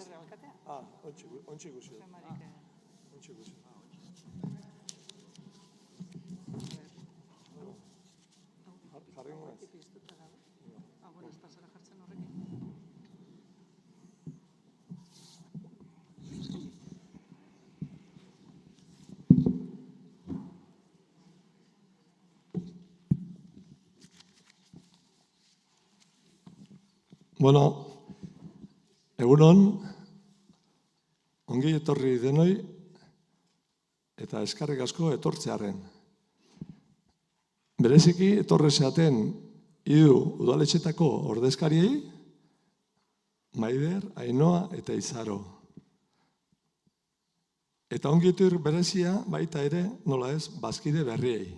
Ontsi ikusi. Ontsi ikusi. Jarri nuen. Bueno, egunon, ongi etorri denoi, eta eskerrik asko etortzearen. Bereziki etorre zeaten hiru udaletxetako ordezkariei, Maider, Ainhoa eta Izaro. Eta ongi etorri berezia baita ere, nola ez, bazkide berriei.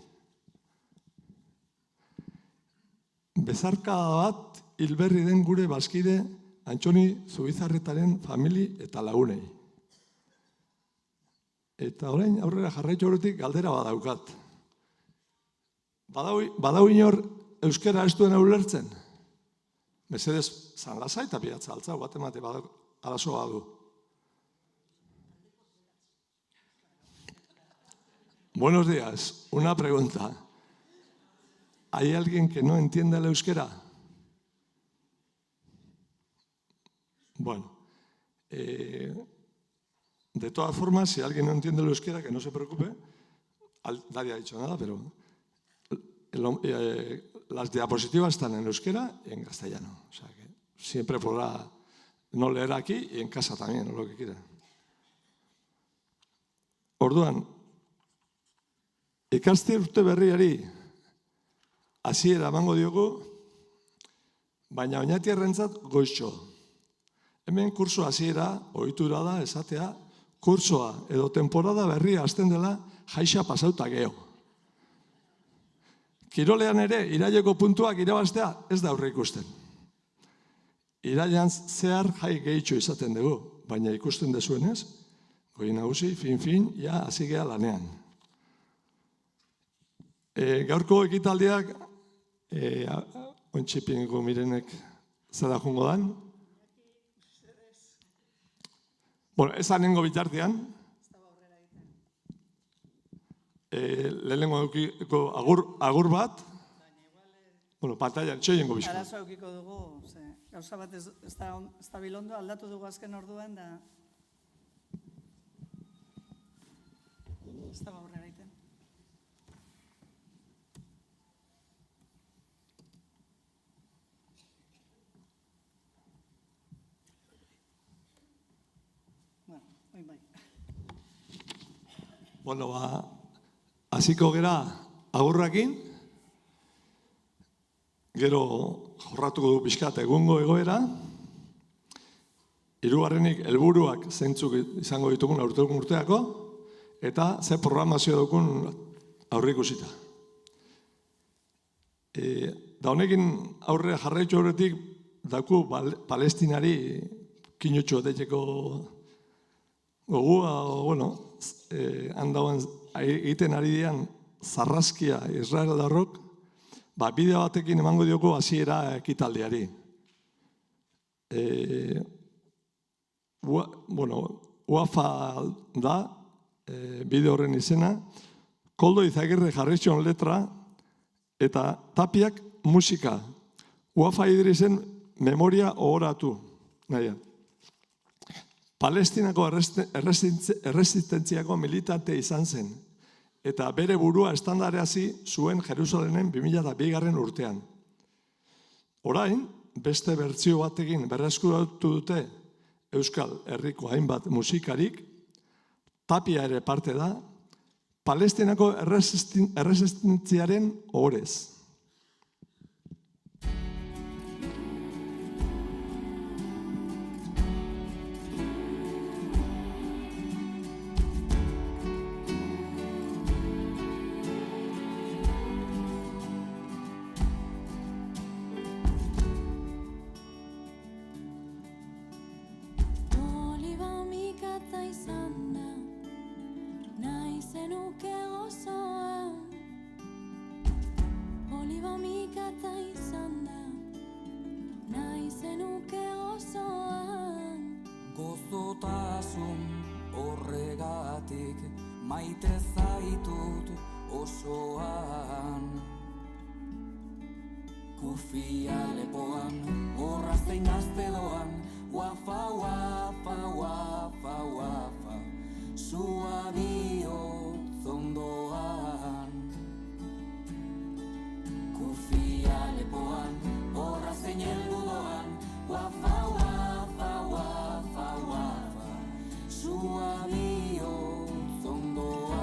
Bezarkada bat hilberri den gure bazkide Antxoni Zubizarretaren famili eta lagunei. Eta orain aurrera jarraitu horretik galdera badaukat. Badau inor euskera ez duena ulertzen? Mesedez, zan lasai eta piatza altzau, bat emate arazo badu. Buenos días, una pregunta. ¿Hay alguien que no entienda el euskera? Bueno, de todas formas, si alguien no entiende el euskera, que no se preocupe. Nadie ha dicho nada, pero las diapositivas están en euskera y en castellano. O sea que siempre podrá no leer aquí y en casa también, o lo que quiera. Orduan, ikaste urte berriari hasiera emango diogu, baina oinatierrentzat goiztxo. Hemen kurso hasiera, ohitura da esatea, kursoa edo temporada berria hasten dela jaixa pasauta geho. Kirolean ere, iraileko puntuak irabaztea ez da aurre ikusten. Irailan zehar jai gehitxo izaten dugu, baina ikusten dezuenez, goi nagusi, fin, ja hasi geha lanean. Gaurko ekitaldiak, ontxipingo mirenek zera jungo dan. Bueno, ez anengo bitartean. Lehenengo eukiko agur bat. Bueno, pantalla, txoiengo bizko. Arazo eukiko dugu, gauza bat ez da bilondo, aldatu dugu azken orduan da. Ez da aurrera egiten. Bueno, hasiko gera agurrakin, gero jorratuko du pixkat egungo egoera, hirugarrenik helburuak zeintzuk izango ditugun urteako, eta ze programazio dukun aurreikusita. Da honekin aurre jarraitu horretik daku Palestinari kinutxo eteko gogua, bueno, handauen egiten ari dian zarraskia israeldarrok, bideo batekin emango diogu hasiera ekitaldiari. Bueno, UAFA da, bideo horren izena, Koldo Izagirre jarritxon letra, eta Tapiak musika. UAFA Idrisen memoria ohoratu. Naia. Palestinako erresistentziako militante izan zen, eta bere burua estandareazi zuen Jerusalenen 2002 urtean. Orain, beste bertsio batekin berreskuratu dute Euskal Herriko hainbat musikarik, Tapia ere parte da, Palestinako erresistentziaren ohorez. askotasun horregatik maite zaitut osoan. Kufia lepoan, horra zein gazte doan, wafa, wafa, wafa, wafa, sua bihotz ondoan. Kufia lepoan, horra zein heldu doan, wafa, wafa, wafa, wafa, sua bihotz ondoan.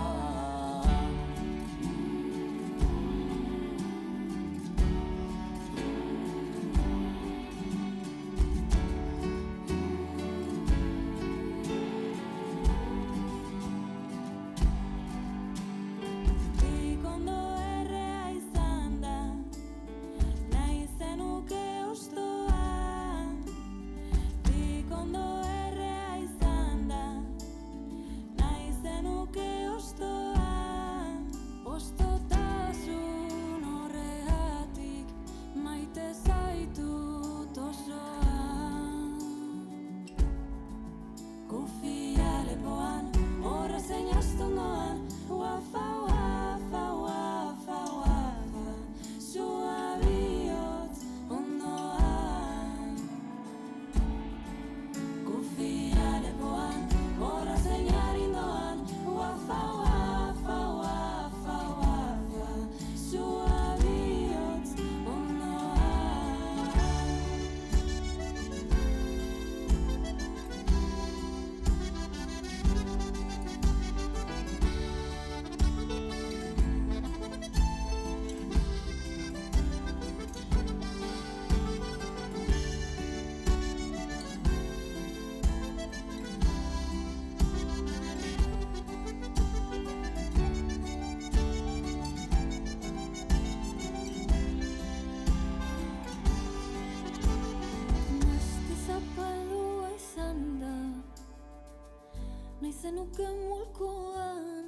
Zenuke mulkoan,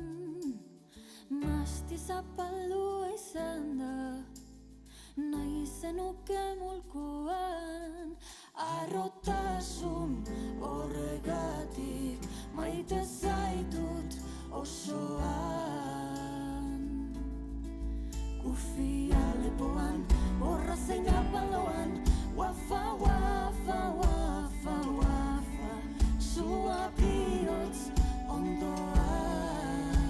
masti zapaldua izan da. Nahi zenuke mulkoan, arrotasun horregatik maite zaitut osoan. Kufia lepoan, horra zein apaloan, wafa, wafa, wafa, wafa, sua bihotz ondoan.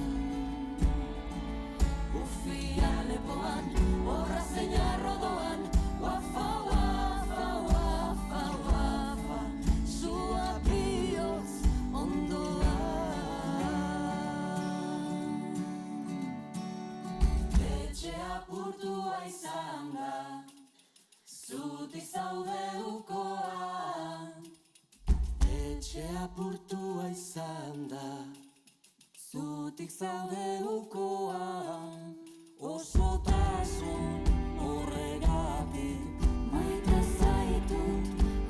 Kufia lepoan, horra zein arrodoan, wafa, wafa, wafa, wafa, sua bihotz ondoan. Etxe apurtua izan da, zutik zaude ukoan. Etxe apurtua izan da, zutik zaude ukoan. Osotasun horregatik maite zaitut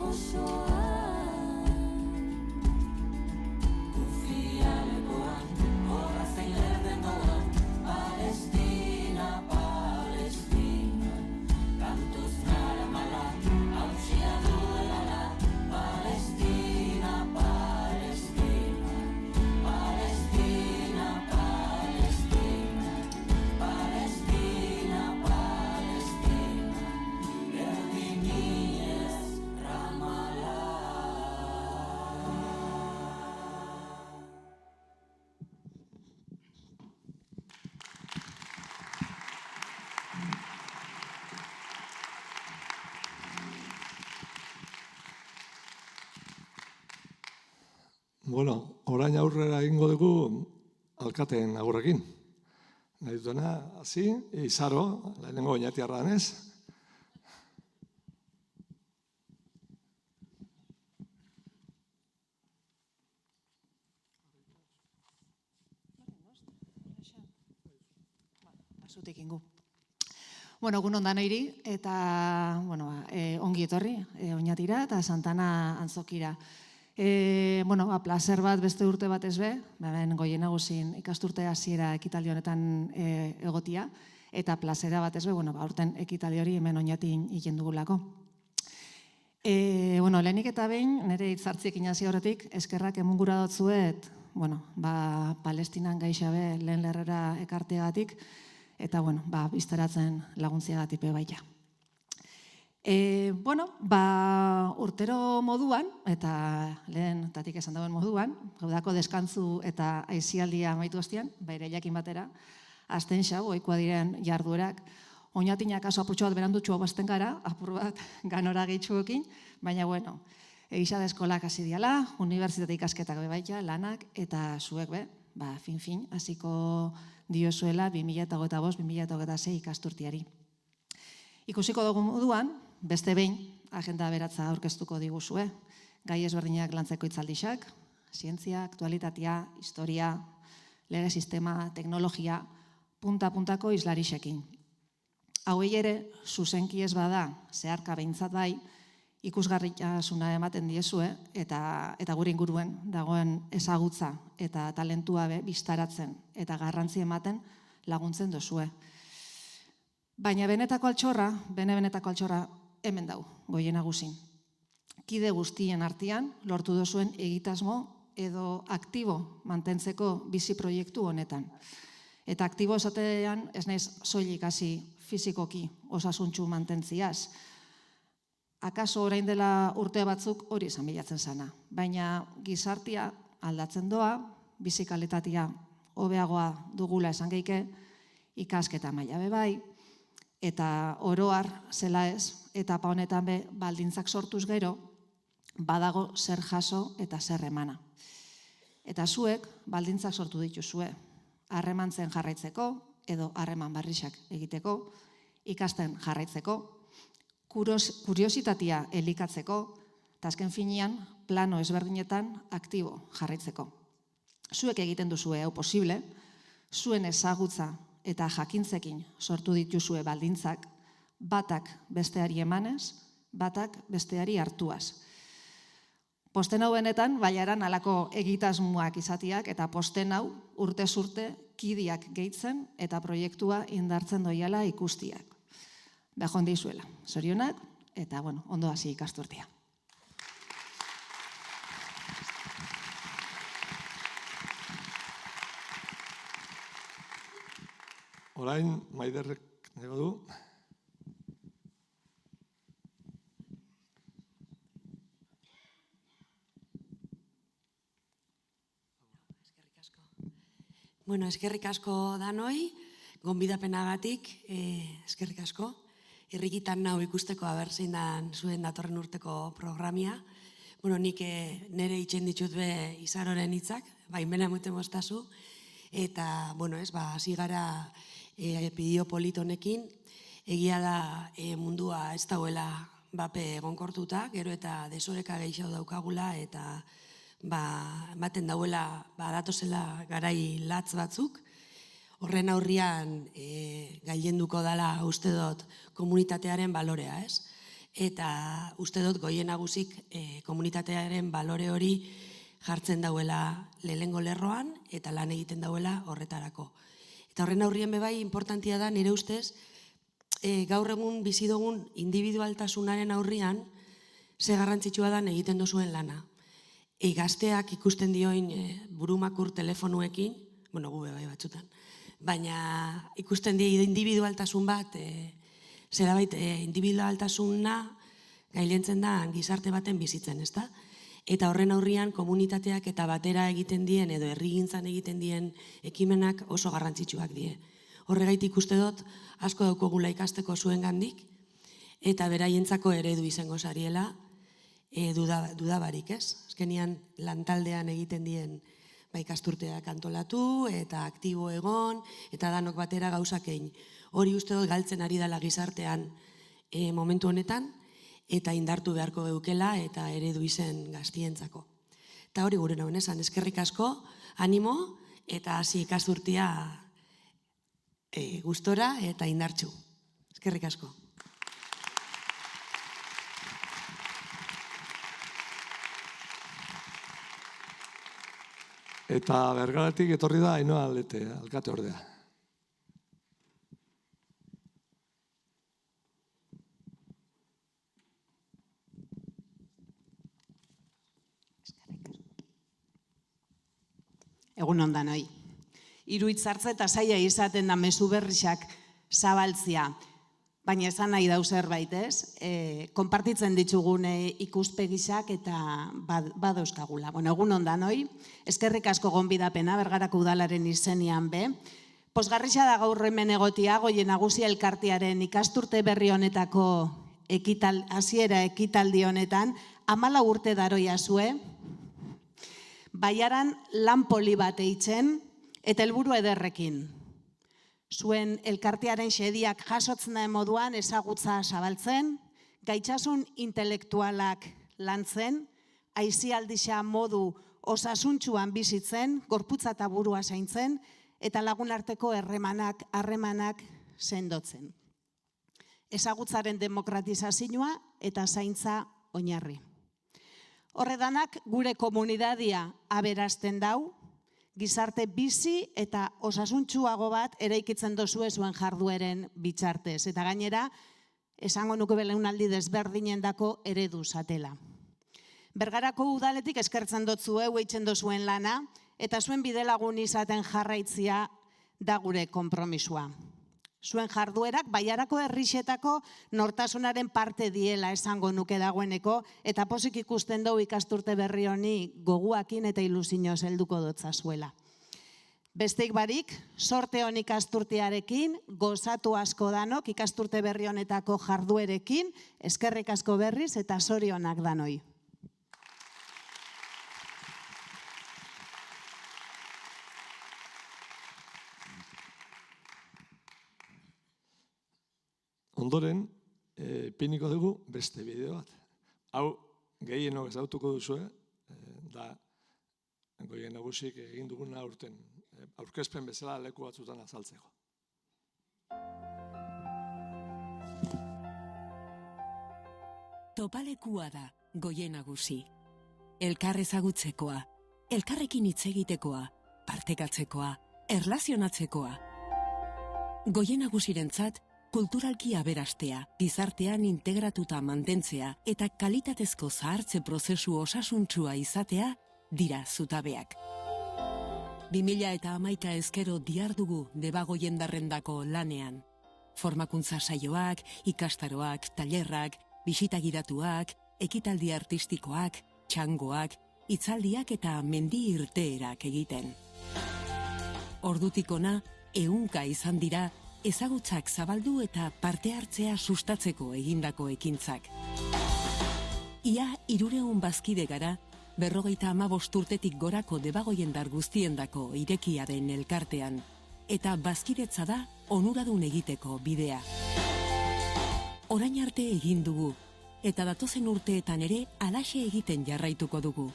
osoan. Kufia lepoan, horra zein lerden doan, Palestina, Palestina, kantuz naramala, hautsia duelala, Palestina, Palestina, Palestina, Palestina, Palestina, Palestina, erdinez ramala. Bueno, orain aurrera egingo dugu alkateen agurrekin. Nahi dutena, hasi, Izaro, lehenengo oñatiarra danez. Zutik ingu. Bueno, egun ondan oiri, eta ongi etorri, Oñatira eta Santana Antzokira. Plazer bat beste urte bat ez be, hemen Goie Nagusien ikasturte hasiera ekitaldi honetan egotia, eta plazera bat ez be, aurten ekitaldi hori hemen Oñatin egin dugulako. Bueno, lehenik eta behin, nire hitzartziekin hasi horretik, eskerrak emungura dotzuet, bueno, Palestinan gaixabe lehen lerrera ekarteagatik, eta, bueno, biztaratzen laguntziagatik baita. Bueno, urtero moduan, eta lehen tatik esan dagoen moduan, gaudako deskantzu eta aizialdia amaitu ostean, ireiakin batera, azten xau, ohikoa diren jarduerak, oinatinak aso apurtxo bat berandutxu bazten gara, apur bat ganora gehitxuekin, baina, bueno, egisa eskolak hasi diala, unibertsitate ikasketak baita, lanak, eta zuek fin, hasiko diozuela 2025-2026 ikasturtiari. Ikusiko dugu moduan, beste behin, agenda beratza aurkeztuko diguzue, gai ezberdinak lantzeko hitzaldixak, zientzia, aktualitatea, historia, lege sistema, teknologia, punta-puntako islarixekin. Hauei ere, zuzenki ez bada, zeharka behintzat bai, ikusgarritasuna ematen diezue, eta gure inguruen dagoen ezagutza eta talentua biztaratzen eta garrantzi ematen laguntzen dozue. Baina benetako altxorra hemen dau, Goie Nagusin. Kide guztien artean lortu dozuen egitasmo edo aktibo mantentzeko bizi proiektu honetan. Eta aktibo esatean ez naiz soilik hasi fizikoki osasuntsu mantentziaz. Akaso orain dela urte batzuk hori izan bilatzen sana. Baina gizartia aldatzen doa, bizi kalitatea hobeagoa dugula esan geike, ikasketa maila bai, eta oroar zela ez, etapa honetan baldintzak sortuz gero, badago zer jaso eta zer emana. Eta zuek baldintzak sortu dituzue, harremantzen jarraitzeko, edo harreman barrixak egiteko, ikasten jarraitzeko, kuriositatea elikatzeko, eta azken finean plano ezberdinetan aktibo jarraitzeko. Zuek egiten duzue hau posible, zuen ezagutza eta jakintzekin sortu dituzue baldintzak, batak besteari emanez, batak besteari hartuaz. Posten hau benetan, baiaran alako egitasmoak izatiak eta posten hau urtez urte kidiak gehitzen eta proiektua indartzen doiala ikustiak. Bejon dizuela, zorionak eta ondo hasi ikasturtea. Orain, Maiderrek nego du. Bueno, eskerrik asko danoi, gonbidapenagatik, eskerrik asko. Irrikitan nau ikusteko zein dan zuen datorren urteko programia. Bueno, nik nire itxen ditut izaroren hitzak, baimena emuten bostazu. Eta, hasi gara bideo polit honekin, egia da mundua ez dauela bape egonkortuta, gero eta desoreka gehiago daukagula, eta ematen dauela datozela garai latz batzuk. Horren aurrian gailenduko dela uste dut komunitatearen balorea, ez? Eta uste dut Goie Nagusik komunitatearen balore hori jartzen dauela lehengo lerroan eta lan egiten dauela horretarako. Eta horren aurrien bebai importantia da nire ustez gaur egun bizi dugun individualtasunaren aurrian ze garrantzitsua da egiten duzuen lana. Gazteak ikusten dioin burumakur telefonuekin, gu bebai batzutan, baina ikusten die individualtasun bat, zerabait individualtasuna gailentzen da gizarte baten bizitzen, ezta? Eta horren aurrian komunitateak eta batera egiten dien edo herrigintzan egiten dien ekimenak oso garrantzitsuak die. Horregaitik uste dut asko daukogula ikasteko zuengandik eta beraientzako eredu izango zariela dudabarik, ez? Azkenian lantaldean egiten dien ikasturteak antolatu eta aktibo egon eta danok batera gauzakein. Hori uste dut galtzen ari dela gizartean momentu honetan eta indartu beharko geukela eta eredu izen gaztientzako. Eta hori gure nauen esan, eskerrik asko, animo eta hasi ikasturtia gustora eta indartsu. Eskerrik asko. Eta Bergaratik etorri da Ainhoa Aldete, alkate ordea. egun ondanoi. Hiru hitz hartze eta zaila izaten da mezu berrixak zabaltzia, baina esan nahi dau zerbait, ez? Konpartitzen ditugun ikuspegisak eta badauzkagula. Bueno, egun ondanoi, eskerrik asko gonbidapena Bergarako Udalaren izenian be. Pozgarrixa da gaur hemen egotia Goien Nagusia elkartearen ikasturte berri honetako hasiera ekitaldi honetan, 14 urte daroia zue, Baiaran lan poli bat eitzen eta helburu ederrekin. Zuen elkartearen xediak jasotzen den moduan ezagutza zabaltzen, gaitasun intelektualak lantzen, aisialdixa modu osasuntsuan bizitzen, gorputza eta burua zaintzen, eta lagunarteko harremanak sendotzen. Ezagutzaren demokratizazioa eta zaintza oinarri. Horredanak gure komunidadia aberazten dau, gizarte bizi eta osasuntsuago bat eraikitzen dozue zuen jardueren bitxartez. Eta gainera, esango nuke belaunaldi desberdinendako eredu zatela. Bergarako Udaletik eskertzen dotzue eitzen dozuen lana, eta zuen bidelagun izaten jarraitzia da gure konpromisua. Zuen jarduerak Baiarako herrixetako nortasunaren parte diela esango nuke dagoeneko, eta pozik ikusten dugu ikasturte berri honi goguakin eta ilusioz helduko dotzazuela. Besteik barik, sorte hon ikasturtearekin, gozatu asko danok ikasturte berri honetako jarduerekin, eskerrik asko berriz eta zorionak danoi. Ondoren, piniko dugu beste bideo bat. Hau, gehienok ezautuko duzue, da Goien Nagusik egin duguna aurten, aurkezpen bezala leku batzutan azaltzeko. Topalekua da Goien Nagusi. Elkar ezagutzekoa, elkarrekin hitz egitekoa, partekatzekoa, erlazionatzekoa. Goien Nagusirentzat kulturalki aberastea, gizartean integratuta mantentzea eta kalitatezko zahartze prozesu osasuntsua izatea dira zutabeak. 2011 ezkero dihardugu Debagoiendarrendako lanean. Formakuntza saioak, ikastaroak, tailerrak, bisita gidatuak, ekitaldi artistikoak, txangoak, hitzaldiak eta mendi irteerak egiten. Ordutik ona, 100 izan dira ezagutzak zabaldu eta parte hartzea sustatzeko egindako ekintzak. Ia 300 bazkide gara, 55 urtetik gorako Debagoiendar guztiendako irekia den elkartean, eta bazkidetza da onuradun egiteko bidea. Orain arte egin dugu, eta datozen urteetan ere halaxe egiten jarraituko dugu.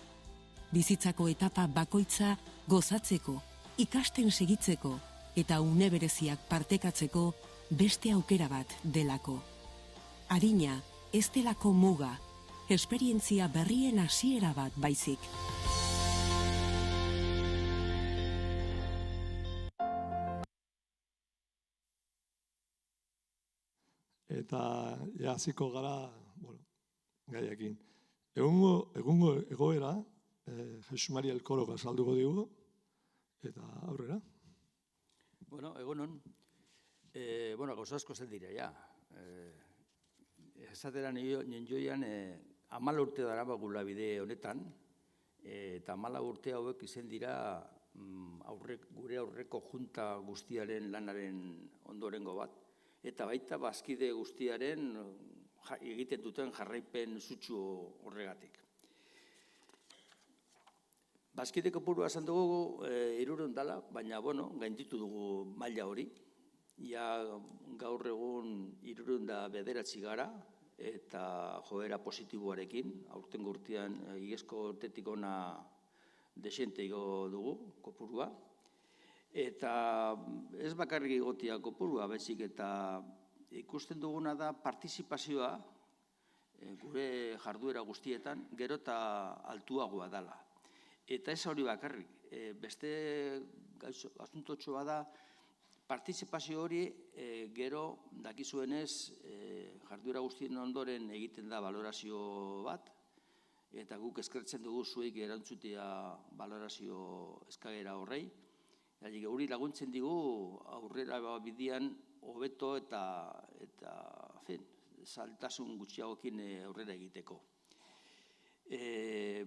Bizitzako etapa bakoitza gozatzeko, ikasten segitzeko, eta une bereziak partekatzeko beste aukera bat delako. Adina, ez delako muga, esperientzia berrien hasiera bat baizik. Eta hasiko gara, gaiekin. Egungo egoera, Jesus Maria Elkorok azalduko digu, eta aurrera. Bueno, egunon. Gauza asko zen dira, ja. Esatera nien 14 urte dara bagula bide honetan, eta 14 urte hauek izen dira gure aurreko junta guztiaren lanaren ondorengo bat, eta baita bazkide guztiaren egiten duten jarraipen zutsu horregatik. Bazkide kopurua esan dugu 300 dela, baina gainditu dugu maila hori. Ja gaur egun 309 gara eta joera positiboarekin, aurtengo urtean igezko urtetik ona desente igo dugu kopurua. Eta ez bakarrik igotia kopurua, baizik eta ikusten duguna da partizipazioa gure jarduera guztietan gero eta altuagoa dela. Eta ez hori bakarrik, beste asuntotxoa da, partizipazio hori gero dakizuenez jarduera guztien ondoren egiten da valorazio bat, eta guk eskertzen dugu zuek erantzutea balorazio eskagera horrei. Hori laguntzen digu aurrera bidean hobeto eta zailtasun gutxiagokin aurrera egiteko.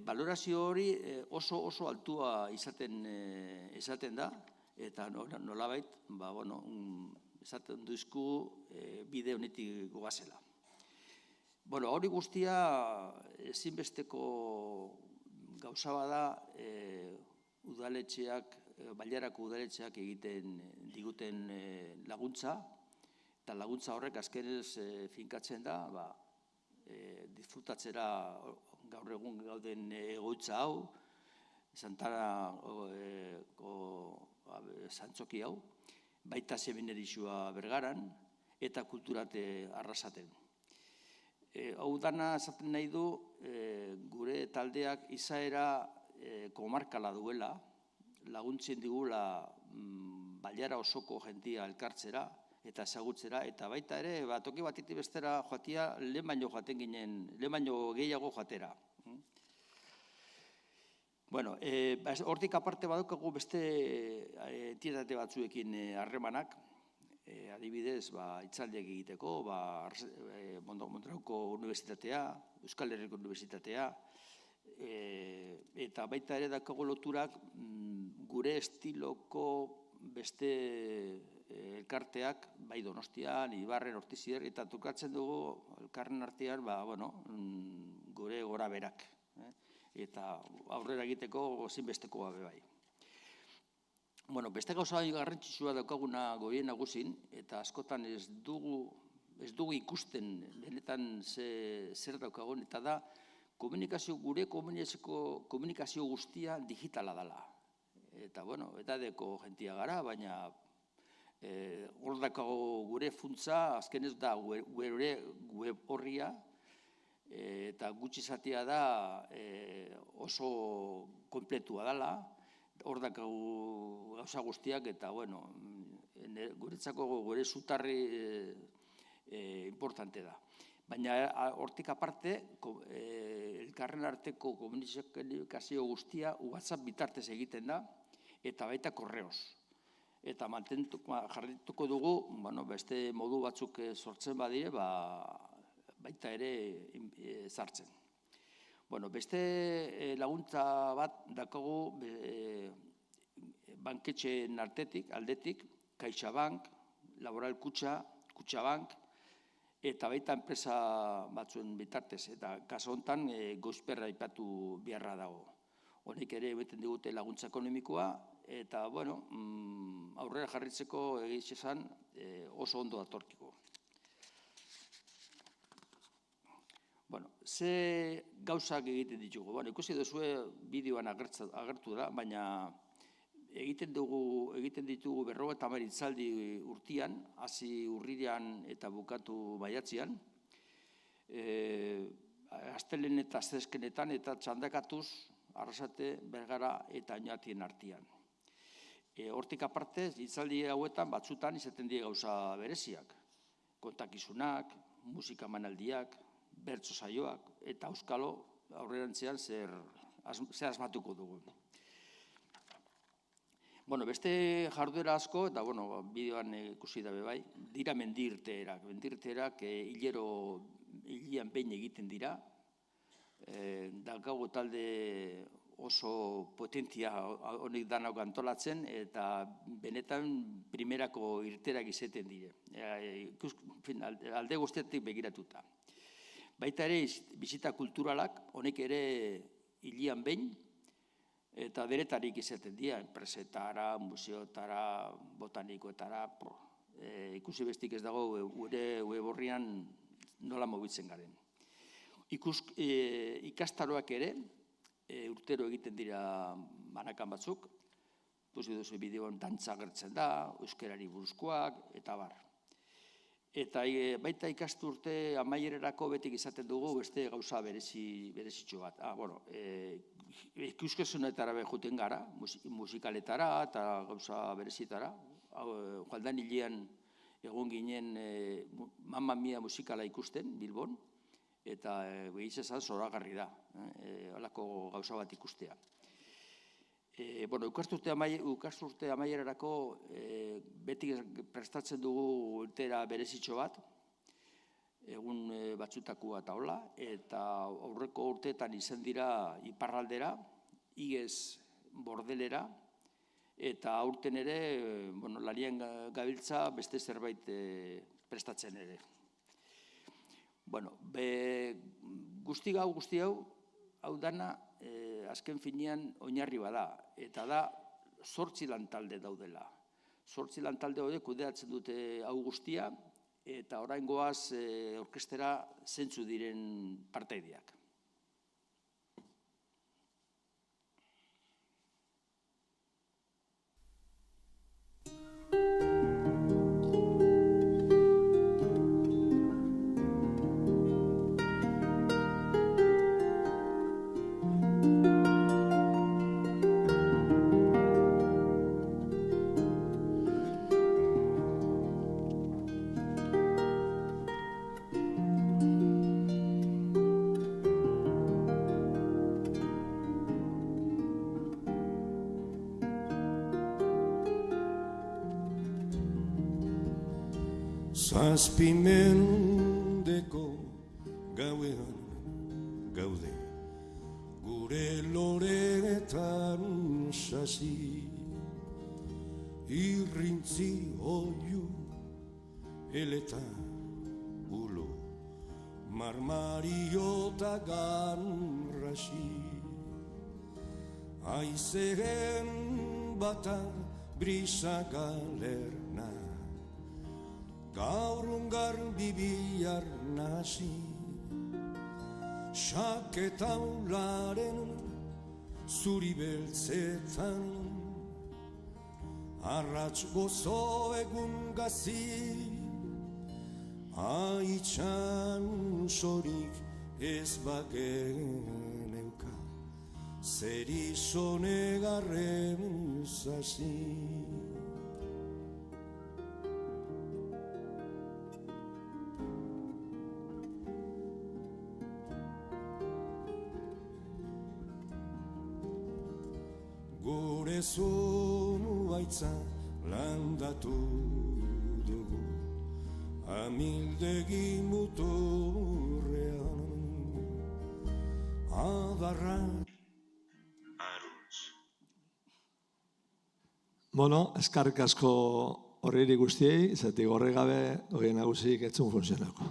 Balorazio hori oso altua izaten da, eta nolabait, esaten duzku bide honetik goazela. Hori guztia ezinbesteko gauza bada udaletxeak, Bailarako udaletxeak egiten diguten laguntza, eta laguntza horrek azkenez finkatzen da, disfrutatzera gaur egun gauden egoitza hau, Zantzoki hau, baita seminarizioa Bergaran, eta kulturate Arrasaten. Hau dana esaten nahi du, gure taldeak izaera komarkala duela, laguntzen digula Bailara osoko jentia elkartzera eta ezagutzera, eta baita ere, toki batetik bestera joatia, lehen baino joaten ginen, lehen baino gehiago joatera. Hortik aparte badaukagu beste entitate batzuekin harremanak, adibidez, hitzaldiak egiteko, Mondrauko Unibertsitatea, Euskal Herriko Unibertsitatea, eta baita ere daukagu loturak gure estiloko beste elkarteak, bai Donostian, Ibarren, Ortizier, eta tokatzen dugu elkarren artean gure gora berak. Eta aurrera egiteko zinbestekoa bai. Beste gauza garrantzitsua daukaguna Goien Nagusin, eta askotan ez dugu ikusten benetan zer daukagun, eta da gure komunikazio guztia digitala dela. Eta, edadeko jentia gara, baina hor dakago gure funtza, azkenez da gure web horria, eta gutxi zatea da oso kompletua dela, hor dakago gauza guztiak, eta, guretzako gure zutarri importante da. Baina hortik aparte, elkarren arteko komunikazio guztia WhatsApp bitartez egiten da, eta baita korreoz. Eta jarrituko dugu, beste modu batzuk sortzen badire, baita ere sartzen. Beste laguntza bat dakagu banketxeen aldetik, CaixaBank, Laboral Kutxa, Kutxabank, eta baita enpresa batzuen bitartez, eta kaso honetan Goizperra aipatu beharra dago. Honek ere beten digute laguntza ekonomikoa, eta aurrera jarritzeko egitxezan oso ondo datorkiko. Ze gauzak egiten ditugu. Ikusi duzue bideoan agertu da, baina egiten ditugu 50 hitzaldi urtean, hasi urrian eta bukatu maiatzean, astelen eta astezkenetan eta txandakatuz Arrasate, Bergara eta Oñatien artean. Hortik aparte, hitzaldi hauetan batzutan izaten die gauza bereziak. Kontakizunak, musika manaldiak, bertso saioak, eta euskalo aurrerantzean zer asmatuko dugu. Beste jarduera asko, eta bideoan ikusi dabe bai, dira mendirteerak. Mendirteerak hilean behin egiten dira. Daukagu talde oso potentia honek danak antolatzen, eta benetan primerako irterak izaten dire. Alde guztiatik begiratuta. Baita ere, bizita kulturalak, honek ere hilean behin, eta deretarik izaten dira, enpresetara, museotara, botanikoetara, ikusi bestik ez dago gure web horrian nola mobitzen garen. Ikastaroak ere, urtero egiten dira banakan batzuk, ikusi duzu bideoan dantza agertzen da, euskerari buruzkoak, eta bar. Eta baita ikasturte amaiererako betik izaten dugu beste gauza berezitxo bat. Ikuskizunetara behuten gara, musikaletara eta gauza berezitara. Joaldan hilean egon ginen Mamma Mia musikala ikusten, Bilbon, eta behiz esan zoragarri da, halako gauza bat ikustea. Ikasturte amaierarako beti prestatzen dugu urtera berezitxo bat, egun batzutakoa eta hola, eta aurreko urteetan izan dira iparraldera, igez bordelera, eta aurten ere lanian gabiltza beste zerbait prestatzen ere. Guzti hau dana azken finean oinarri bada, eta da 8 lantalde daudela. 8 lantalde horiek kudeatzen dute hau guztia, eta oraingoaz orkestera zentzu diren partaideak. Zazpimendeko gauean gaude, gure loretan sasi, irrintzi oiu eleta ulo, marmariota ganrasi, aizeren bata brisa galerna, gaurungar bibiar nasi, saketaularen zuri beltzetan, arratz gozo egun gazi, haitxan sorik ez bageneuka, zer izonegarren zazi. Gure zonu baitza landatu dugu, amildegi muturrean, adarra. Eskarrik asko horreri guztiei, zetik horregabe hori nagusik etzun funtzionako.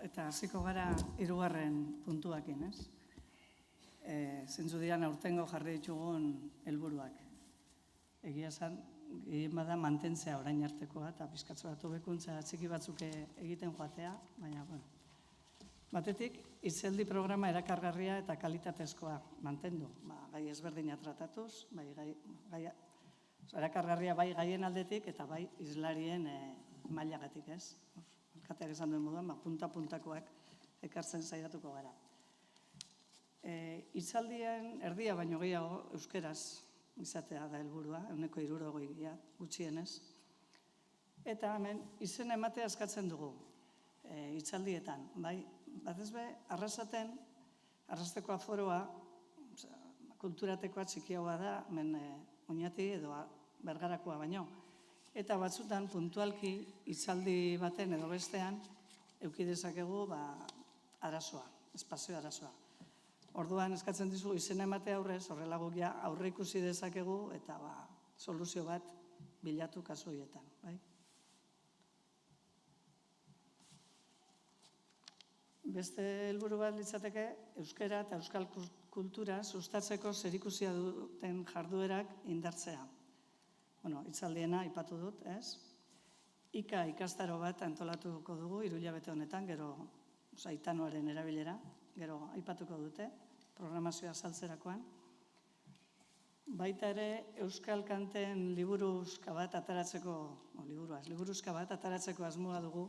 Eta hasiko gara hirugarren puntuakin, ez? Zentzu diran aurtengo jarri ditugun helburuak. Egia esan, gehien bada mantentzea orain artekoa, eta pizkatzu bat hobekuntza txiki batzuk egiten joatea, baina, batetik, hitzeldi programa erakargarria eta kalitatezkoa mantendu. Gai ezberdina tratatuz, erakargarria bai gaien aldetik eta bai islarien mailagatik, ez? Kateak esan duen moduan, punta-puntakoak ekartzen saiatuko gara. Hitzaldien erdia baino gehiago euskeraz izatea da helburua, 160 gutxienez. Eta hemen izen ematea eskatzen dugu hitzaldietan. Batez be, arrasaten, arrasteko aforoa, kulturatekoa txikiagoa da, hemen Oñati edo Bergarakoa baino. Eta batzutan puntualki hitzaldi baten edo bestean eduki dezakegu arazoa, espazio arazoa. Orduan eskatzen dizu izena ematea aurrez, horrela guk aurre ikusi dezakegu eta soluzio bat bilatu kasu horietan. Beste helburu bat litzateke euskara eta euskal kultura sustatzeko zerikusia duten jarduerak indartzea. Hitzaldiena aipatu dut, ez? IKA ikastaro bat antolatuko dugu 3 hilabete honetan, gero Aitanoaren erabilera, gero aipatuko dute, programazioa saltzerakoan. Baita ere, euskal kanten liburuzka bat ataratzeko asmoa dugu.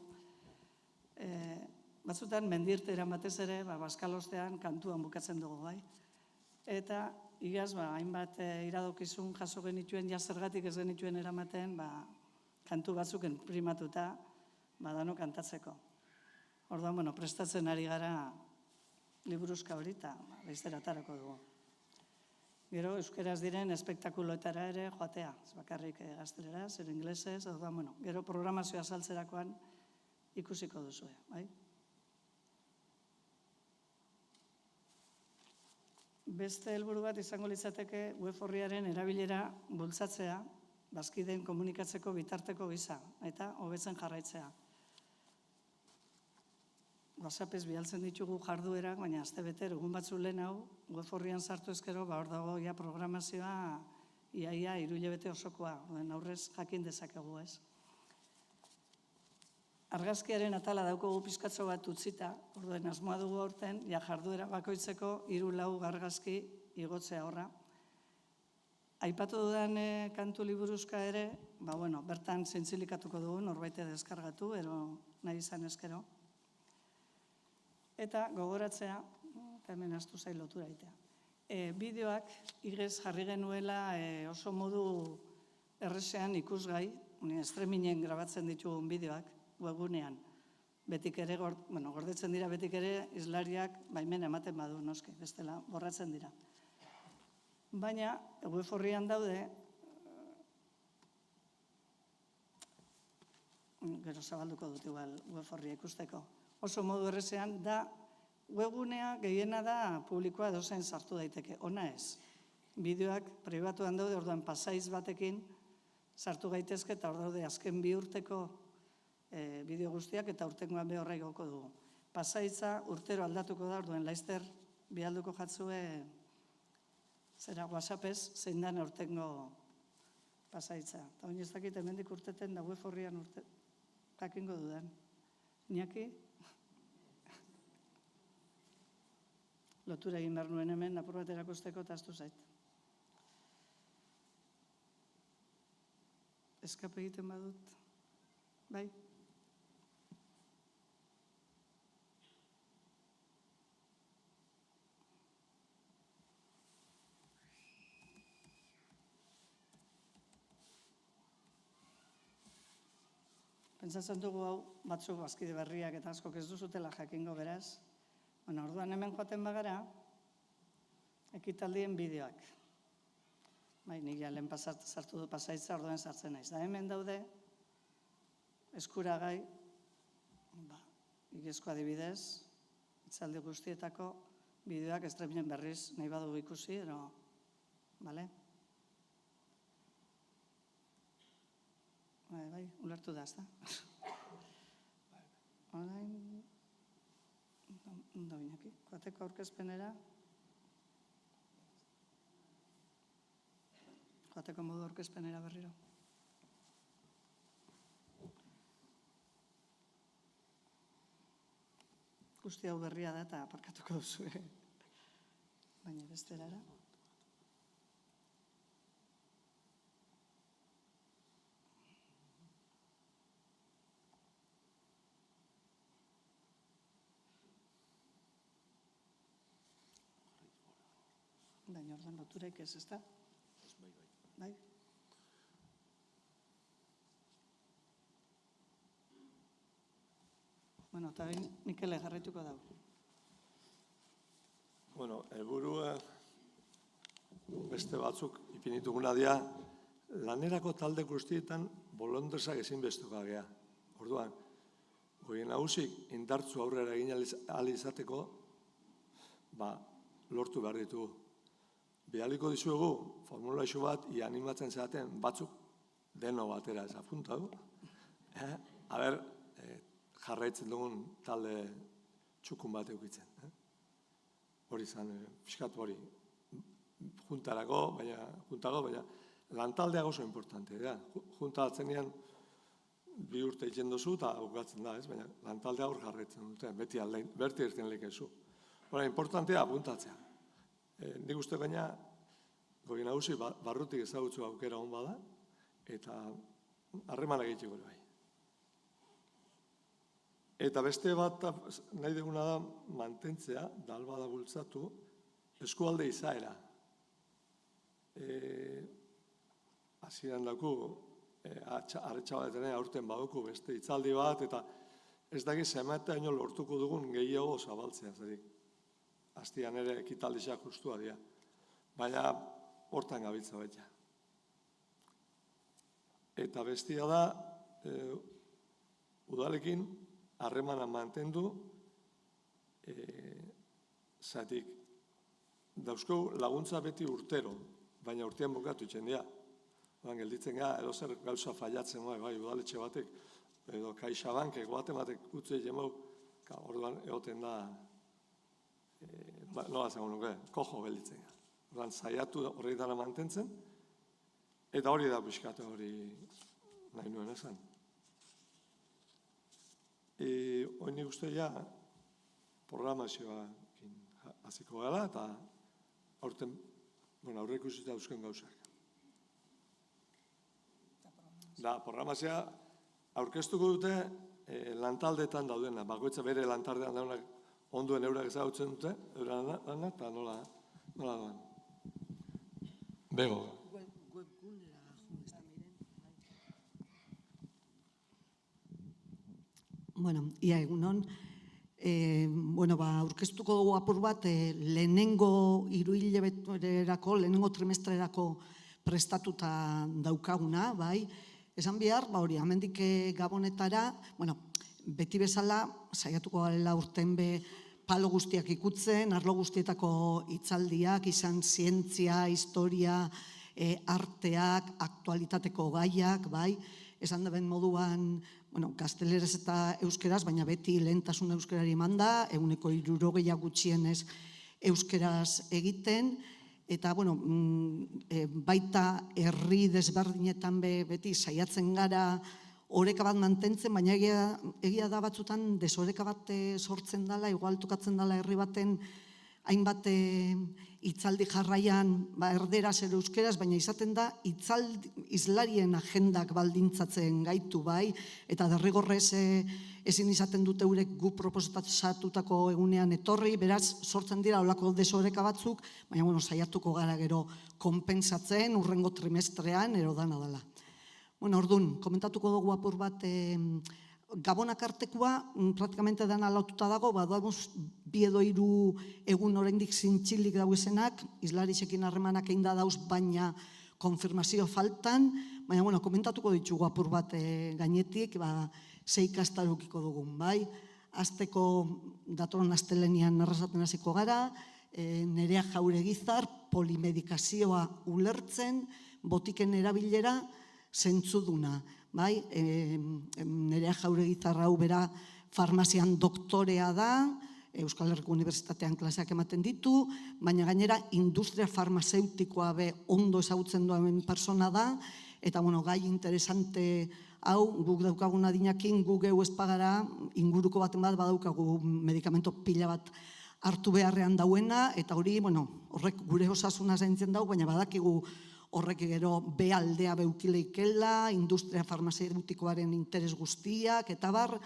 Batzutan, mendirteran batez ere, Baskalostean kantuan bukatzen dugu, bai? Eta igaz, hainbat iradokizun jaso genituen, ja zergatik ez genituen eramaten, kantu batzuken primatuta, dano kantatzeko. Orduan, prestatzen ari gara liburuzka hori eta laiztera atarako dugu. Gero, euskeraz diren espektakuloetara ere joatea, ez bakarrik gaztelera, zer inglesez, gero programazioa saltzerakoan ikusiko duzue, bai? Beste helburu bat izango litzateke web orriaren erabilera bultzatzea, bazkideen komunikatzeko bitarteko gisa, eta hobetzen jarraitzea. WhatsAppez bialtzen ditugu jarduerak, baina astebete egun batzu lehen hau, web orrian sartu ezkero, hor dago programazioa iaia 3 hilabete osokoa, aurrez jakin dezakegu ez. Argazkiaren atala daukogu pizkatxo bat utzita, orduen asmoa dugu aurten, jarduera bakoitzeko 3-4 argazki igotzea horra. Aipatu dudan kantu liburuzka ere, bertan zintzilikatuko dugu, norbaite deskargatu, ero nahi izan ezkero. Eta gogoratzea, hemen astu zail lotura egitea. Bideoak igez jarri genuela oso modu errezean ikusgai, streamingen grabatzen ditugun bideoak, webunean. Betik ere, gordetzen dira betik ere, islariak baimen ematen badu, noski, bestela, borratzen dira. Baina, web orrian daude, gero zabalduko dut igual web orria ikusteko, oso modu errezean da, webunea gehiena da publikoa dozen sartu daiteke, ona ez. Bideoak pribatuan daude, orduan pasaiz batekin sartu gaitezke, eta hor daude azken 2 urteko bideo guztiak, eta urtengoan behorra igoko dugu. Pasaitza urtero aldatuko da, orduan laizter bialduko jatzue zera WhatsAppez, zein dan urtengo pasaitza. Eta hori ez dakit, hemendik urteten da web orrian jakingo dudan. Iñaki? Lotura egin behar nuen hemen, apur bat erakusteko eta astu zait. Eskape egiten badut. Bai? Pentsatzen dugu hau, batzuk bazkide berriak eta askok ez duzutela jakingo beraz. Orduan hemen joaten bagara, ekitaldien bideoak. Nik ja lehen sartu du pasaitza, orduan sartzen naiz. Da hemen daude, eskuragai, igezko adibidez, itzaldi guztietako bideoak estreminen berriz nahi badugu ikusi, ero, bale? Bai, ulertu da, ez da? Orain, ondo binaki, joateko aurkezpenera, joateko modu aurkezpenera berriro. Guzti hau berria da eta aparkatuko duzu, baina besterara. Baina ordan loturek ez, ezta? Bai? Eta behin Mikele jarraituko dago. Helburua beste batzuk ipinituguna dira, lanerako talde guztietan bolondresak ezinbestekoa gea. Orduan, goien nagusik indartzu aurrera egin ahal izateko, lortu behar ditugu. Bialiko dizuegu, formula iso bat, animatzen zaten batzuk deno batera ez apunta du. Aber, jarraitzen dugun talde txukun bat eukitzen. Hori zan, fiskatu hori, juntarako, baina lantaldea oso importante. Juntatzen nian, 2 urte itzen duzu eta bukatzen da, baina lantaldea hor jarraitzen dute, beti erten lekezu. Hora, importantea apuntatzea. Nik uste baina, goi nagusi barrutik ezagutzu aukera hon bada, eta harremanak egiteko bai. Eta beste bat nahi duguna da mantentzea, dalba da bultzatu, eskualde izaera. Hasieran dauku, arretxabaletene aurten baduku beste hitzaldi bat, eta ez dakiz emateaino lortuko dugun gehiago zabaltzea, zerik. Astian ere ekitaldizak justua dira. Baina hortan gabiltza baita. Eta bestia da, udalekin harremana mantendu, zatik dauzko laguntza beti urtero, baina urtean bukatu itxen dira. Gelditzen gara, edo zer gauza fallatzen, bai, udaletxe batek, edo CaixaBankek batek utzi jemau, orduan egoten da, nola zango nuke, kojo gelditzen gara. Orduan zaiatu horretara mantentzen, eta hori da pixkate hori nahi nuen esan. Oin nik uste ja, programazioa hasiko gara, eta aurten, aurre ikusita dauzken gauzak. Da, programazioa aurkeztuko dute lantaldetan daudena, bakoitza bere lantaldean daudenak onduen eurak ezagutzen dute, eurak dana, eta nola doan. Bego. Bueno, ia egunon. Aurkeztuko dugu apur bat, lehenengo hiruhilebeterako, lehenengo trimestrerako prestatuta daukaguna, bai. Esan behar, hori, hemendik Gabonetara, beti bezala, saiatuko garela urten be palo guztiak ikutzen, arlo guztietako hitzaldiak, izan zientzia, historia, arteak, aktualitateko gaiak, bai. Esan da ben moduan, gazteleraz eta euskeraz, baina beti lehentasun euskerari eman da, 60% gutxienez euskeraz egiten, eta baita herri desberdinetan beti saiatzen gara oreka bat mantentzen, baina egia da batzutan desoreka bat sortzen dela, igual tokatzen dela herri baten hainbat hitzaldi jarraian erderaz ere euskeraz, baina izaten da hizlarien agendak baldintzatzen gaitu bai, eta derrigorrez ezin izaten dute eurek gu proposatutako egunean etorri, beraz sortzen dira olako desoreka batzuk, baina saiatuko gara gero konpensatzen urrengo trimestrean erodana dela. Orduan, komentatuko dugu apur bat Gabonak artekoa praktikamente dena laututa dago, badoaguz 2 edo 3 egun oraindik zintxilik dauzenak, izlarixekin harremanak egin da dauz, baina konfirmazio faltan, baina komentatuko ditugu apur bat gainetik, 6 ikastarukiko dugun, bai? Azteko datoron astelenian narrazaten hasiko gara, Nerea Jauregizar, polimedikazioa ulertzen, botiken erabilera, zentzuduna. Nerea Jauregizar hau bera farmazian doktorea da, Euskal Herriko Unibertsitatean klaseak ematen ditu, baina gainera industria farmazeutikoa ondo ezagutzen duen persona da, eta gai interesante hau, guk daukagun adinakin, guk geu espagara, inguruko baten bat badaukagu medikamento pila bat hartu beharrean dauena, eta hori, horrek gure osasuna zaintzen dau, baina badakigu horrek gero behaldea beukileikela, industria farmazeutikoaren interes guztiak, eta bar,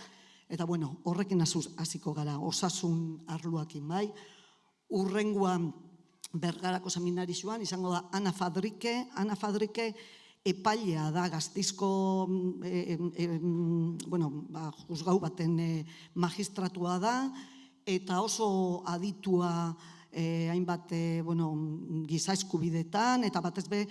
eta horrekin hasiko gara, osasun arluakin, bai. Urrengoa Bergarako seminarizuan, izango da Ana Fadrike. Ana Fadrike epailea da Gasteizko juzgau baten magistratua da, eta oso aditua hainbat giza eskubidetan, eta batez be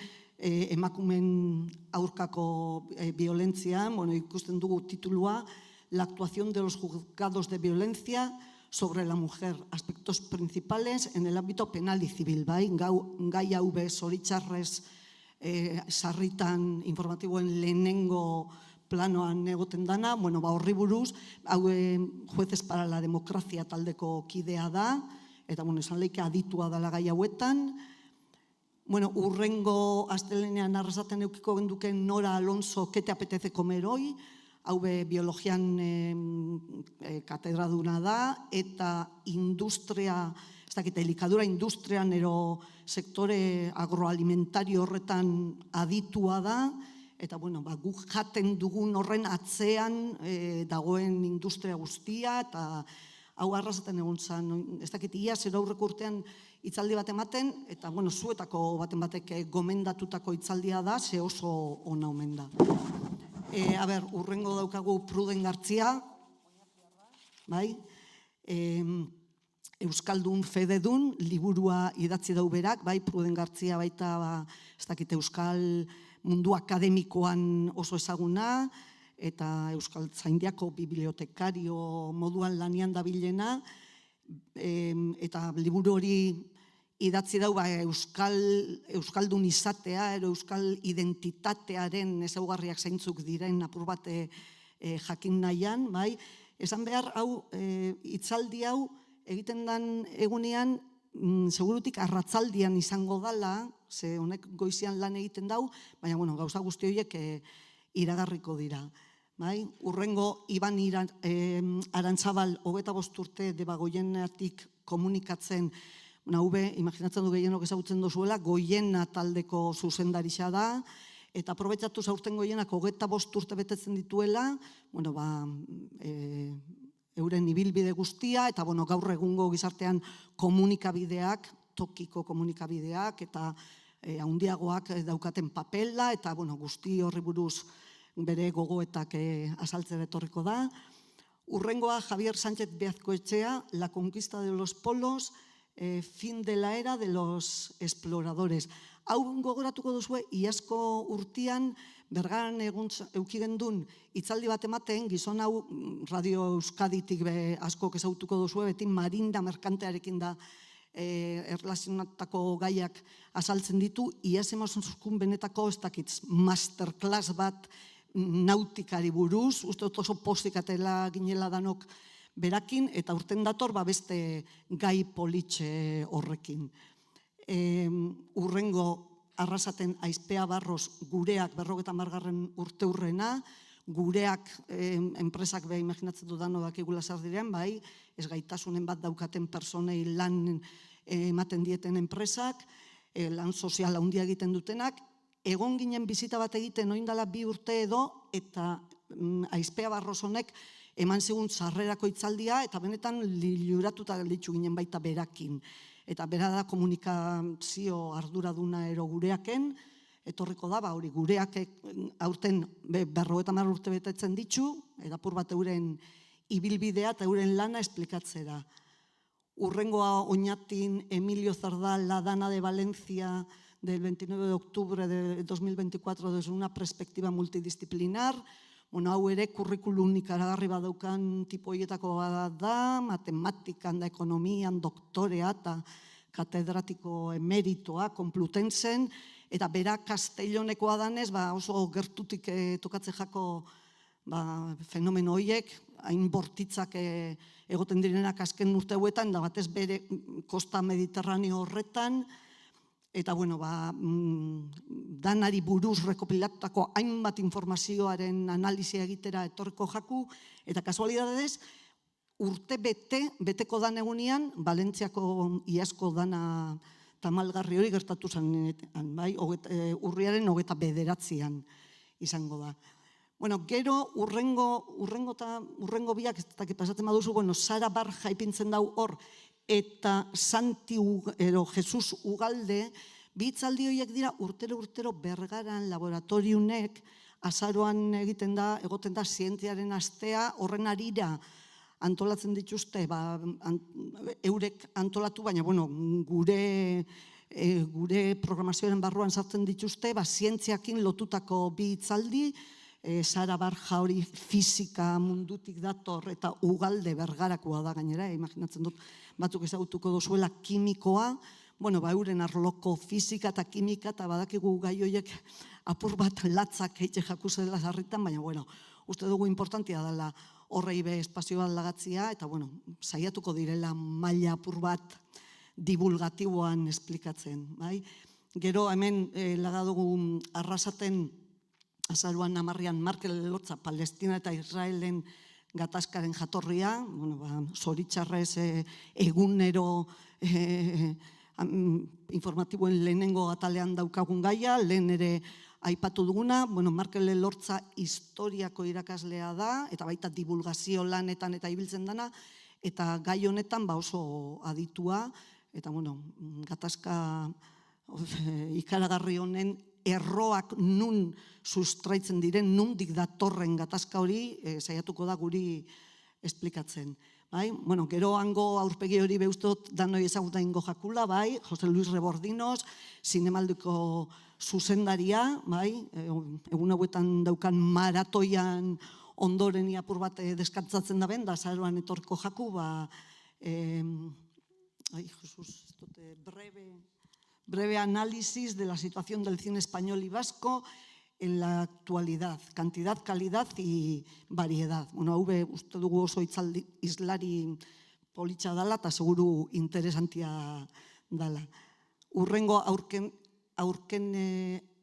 emakumen aurkako violentzian, ikusten dugu titulua, la actuación de los juzgados de violencia sobre la mujer, aspectos principales en el ámbito penal y civil, bai? Gai hau be zoritxarrez sarritan informatiboen lehenengo planoan egoten dana, horri buruz, hau Jueces para la Democracia taldeko kidea da, eta esan leike aditua dela gai hauetan. Urrengo astelenean arrasaten eukiko genduken Nora Alonso, ¿qué te apetece comer hoy? Hau biologian katedraduna da, eta industria, ez dakit, elikadura industrian ero sektore agroalimentario horretan aditua da, eta guk jaten dugun horren atzean dagoen industria guztia, eta hau Arrasaten egon zen, ez dakit, ia zero aurreko urtean hitzaldi bat ematen, eta, bueno, zuetako baten batek gomendatutako hitzaldia da, ze oso ona omen da. Urrengo daukagu Pruden Gartzia, bai? Euskaldun fededun, liburua idatzi dau berak, bai, Pruden Gartzia baita, ez dakit, Euskal mundu akademikoan oso ezaguna, eta Euskal Zaindiako bibliotekario moduan lanian dabilena, eta liburu hori idatzi dau Euskaldun izatea, Euskal identitatearen ezaugarriak zeintzuk diren apur bat jakin nahian, bai? Esan behar, hitzaldi hau egiten den egunean, segurutik arratzaldian izango dala, ze honek goizian lan egiten dau, baina gauza guzti horiek iragarriko dira. Urrengo Iban Arantzabal 25 urte Debagoienetik komunikatzen, imaginatzen du gehienok ezagutzen dozuela, Goiena taldeko zuzendarixa da, eta aprobetxatu zaurten Goienak 25 urte betetzen dituela, euren ibilbide guztia, eta gaur egungo gizartean komunikabideak, tokiko komunikabideak, eta handiagoak daukaten papela, eta guzti horri buruz bere gogoetak azaltzera etorriko da. Urrengoa Javier Sánchez Beazkoetxea, La conquista de los polos, fin de la era de los exploradores. Hau gogoratuko duzue, iazko urtian, Bergaran eukiden duen hitzaldi bat ematen, gizon hau Radio Euskaditik asko ezautuko duzue, beti marinda merkantearekin da erlazionatako gaiak azaltzen ditu, iaz emazunzukun benetako, ez dakitz, masterclass bat nautikari buruz, uste dut oso postikatela ginela danok berakin, eta urten dator beste gai politxe horrekin. Urrengo Arrasaten Aizpea Barros gureak 50. urte hurrena, gureak enpresak imaginatzen dudano dakigula zer diren, bai, ez gaitasunen bat daukaten personei lan ematen dieten enpresak, lan sozial handia egiten dutenak, egon ginen bizita bat egiten oindala 2 urte edo, eta Aizpea Barros honek eman zigun sarrerako hitzaldia, eta benetan liluratuta gelditu ginen baita berakin. Eta bera da komunikazio arduraduna ero gureaken, etorriko da, hori gureak aurten 50 urte betetzen ditu, edapur bat euren ibilbidea eta euren lana esplikatzera. Urrengoa Oñatin Emilio Zardal, La Dana de Valencia, del 29 de octubre de 2024, desde una perspectiva multidisciplinar. Hau ere kurrikulum ikaragarri badaukan tipo horietako da, matematikan da ekonomian, doktorea eta katedratiko emeritoa, Konplutensen, eta bera Castellonekoa danez, oso gertutik tokatze jako fenomeno horiek, hain bortitzak egoten direnak azken urte hauetan, da batez bere kosta mediterraneo horretan, eta danari buruz rekopilatutako hainbat informazioaren analizia egitera etorriko jaku, eta kasualidadez, urte beteko dan egunean, Valentziako iazko dana tamalgarri hori gertatu zen, urriaren 29 izango da. Gero urrengo biak, ez dakit pasatzen baduzu, Sara Barja ipintzen dau hor, eta Santi Jesus Ugalde, bi hitzaldi horiek dira urtero Bergaran laboratoriunek azaroan egoten da zientziaren astea, horren arira antolatzen dituzte, eurek antolatu, baina gure programazioaren barruan sartzen dituzte, zientziakin lotutako bi hitzaldi, Sara Barja hori fizika mundutik dator eta Ugalde Bergarakoa da gainera, imaginatzen dut batzuk ezagutuko dozuela kimikoa, euren arloko fizika eta kimika, eta badakigu gai horiek apur bat latzak eitxe jakuzela zarritan, baina uste dugu importantia dela horrei be espazioa lagatzia, eta saiatuko direla maila apur bat divulgatiboan esplikatzen. Gero hemen laga dugu Arrasaten azaruan 10 Markel Elortza, Palestina eta Israelen gatazkaren jatorria, zoritxarrez egunero informatiboen lehenengo atalean daukagun gaia, lehen ere aipatu duguna, Markel Elortza historiako irakaslea da, eta baita divulgazio lanetan eta ibiltzen dana, eta gai honetan oso aditua, eta gatazka ikaragarri honen erroak nun sustraitzen diren, nundik datorren gatazka hori saiatuko da guri esplikatzen. Gero hango aurpegi hori beustot danoi ezaguta ingo jakula, Jose Luis Rebordinos, zinemaldiko zuzendaria, egun hauetan daukan maratoian ondoren apur bat deskantzatzen da ben, da zaroan etorko jaku, breve análisis de la situación del cine español y vasco en la actualidad, cantidad, calidad y variedad. Haube uste dugu oso izlari politxa dala eta seguru interesantia dala. Urrengo aurken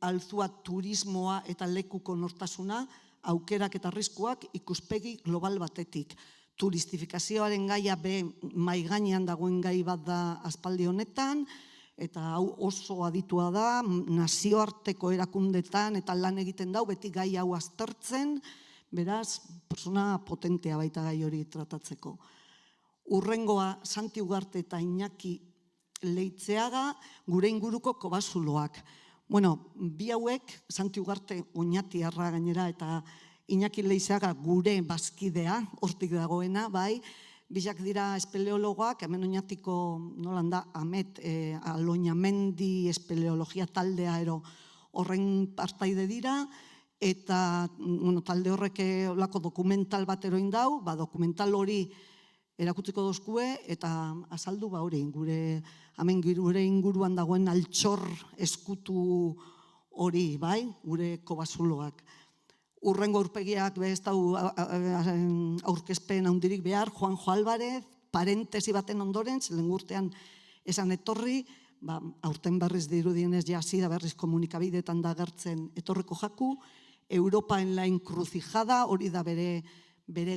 alzua turismoa eta lekuko nortasuna, aukerak eta arriskuak ikuspegi global batetik. Turistifikazioaren gaia maigainean dagoen gai bat da aspaldi honetan, eta hau oso aditua da, nazioarteko erakundetan eta lan egiten dau, beti gai hau aztertzen, beraz, persona potentea baita gai hori tratatzeko. Urrengoa Santi Ugarte eta Iñaki Leitzeaga, gure inguruko kobazuloak. Bi hauek, Santi Ugarte oñatiarra gainera eta Iñaki Leitzeaga gure bazkidea, hortik dagoena, Bizak dira espeleologoak, hemen oinatiko nolanda Amet Aloñamendi espeleologia taldea horren partaide dira, eta talde horrek olako dokumental bat eroin dau, dokumental hori erakutziko dozkue, eta azaldu hori, gure inguruan dagoen altxor eskutu hori, gure kobazuloak. Urrengo aurpegiak ez dau aurkezpen handirik behar, Juanjo Álvarez, parentesi baten ondoren, zelen urtean esan etorri, aurten berriz dirudienez hasi da berriz komunikabideetan da agertzen etorreko jaku, Europa en la encrucijada, hori da bere